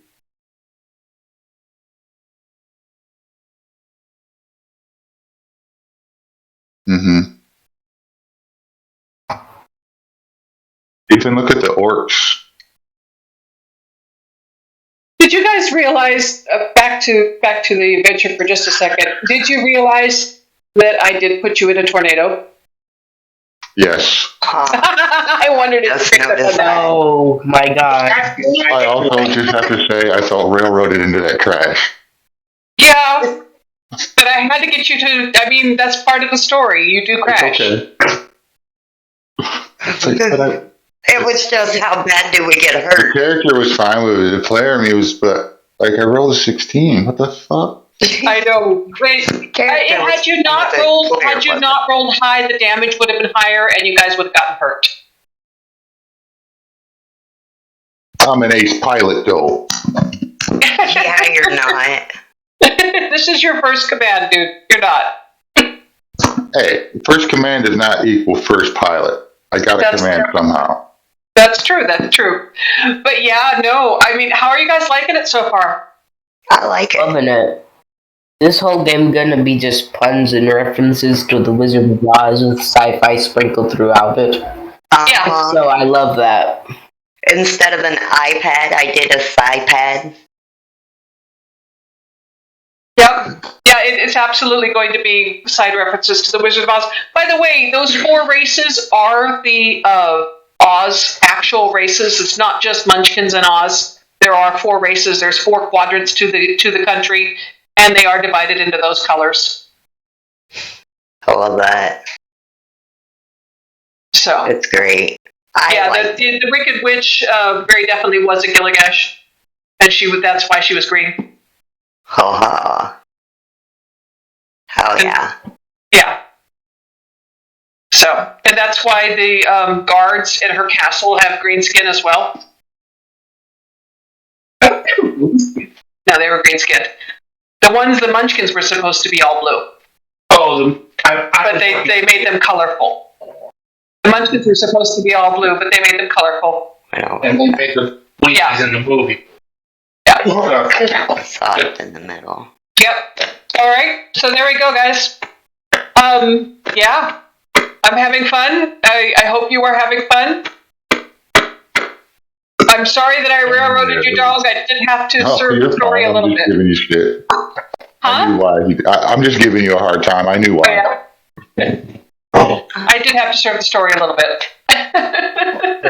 Mm-hmm. Even look at the orcs. Did you guys guys realize, back to the adventure for just a second, did you realize that I did put you in a tornado? Yes. I wondered if you picked up on that. Oh my god. I also just have to say I felt railroaded into that crash. Yeah, but I had to get you to, I mean, that's part of the story. You do crash. It's okay. But It was just how bad do we get the hurt? character was fine with it. The player me was, but like I rolled a 16. What the fuck? I know. Wait, Character was had you not fine, rolled, the player had you wasn't. not rolled high, the damage would have been higher, and you guys would have gotten hurt. I'm an ace pilot though. Yeah, you're not. This is your first command, dude. You're not. Hey, first command does not equal first pilot. I got a That's command true. somehow. That's true. That's true. But yeah, no. I mean, how are you guys liking it so far? I like it. Loving it. This whole game gonna be just puns and references to the Wizard of Oz with sci-fi sprinkled throughout it. Yeah. So I love that. Instead of an iPad, I did a SciPad. Yep. Yeah, it's absolutely going to be side references to the Wizard of Oz. By the way, those 4 races are the Oz actual races. It's not just Munchkins and Oz. There are 4 races. There's 4 quadrants to the country, and they are divided into those colors. I love that. So It's great. the Wicked Witch very definitely was a Gilgamesh, and that's why she was green. Ho ha. Hell yeah. Yeah. So, and that's why the guards in her castle have green skin as well. No, they were green skinned. The Munchkins were supposed to be all blue. Oh, But they made them colorful. The Munchkins were supposed to be all blue, but they made them colorful. Well, and they make the Winkies Yeah. in the movie. Yeah. soft in the middle. Yep. All right. So there we go, guys. Yeah. I'm having fun. I hope you are having fun. I'm sorry that I railroaded your dog. I did have to serve the story a little I'm just bit. giving you shit. I knew Huh? why. I'm just giving you a hard time. I knew Oh, why. yeah. I did have to serve the story a little bit.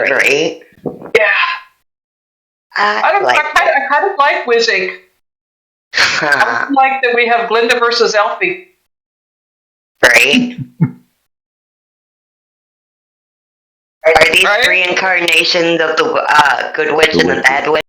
Great. Yeah. I kind of like whizzing. I like that we have Glinda versus Elfie. Great. Are these Right? 3 incarnations of the good witch and the bad witch?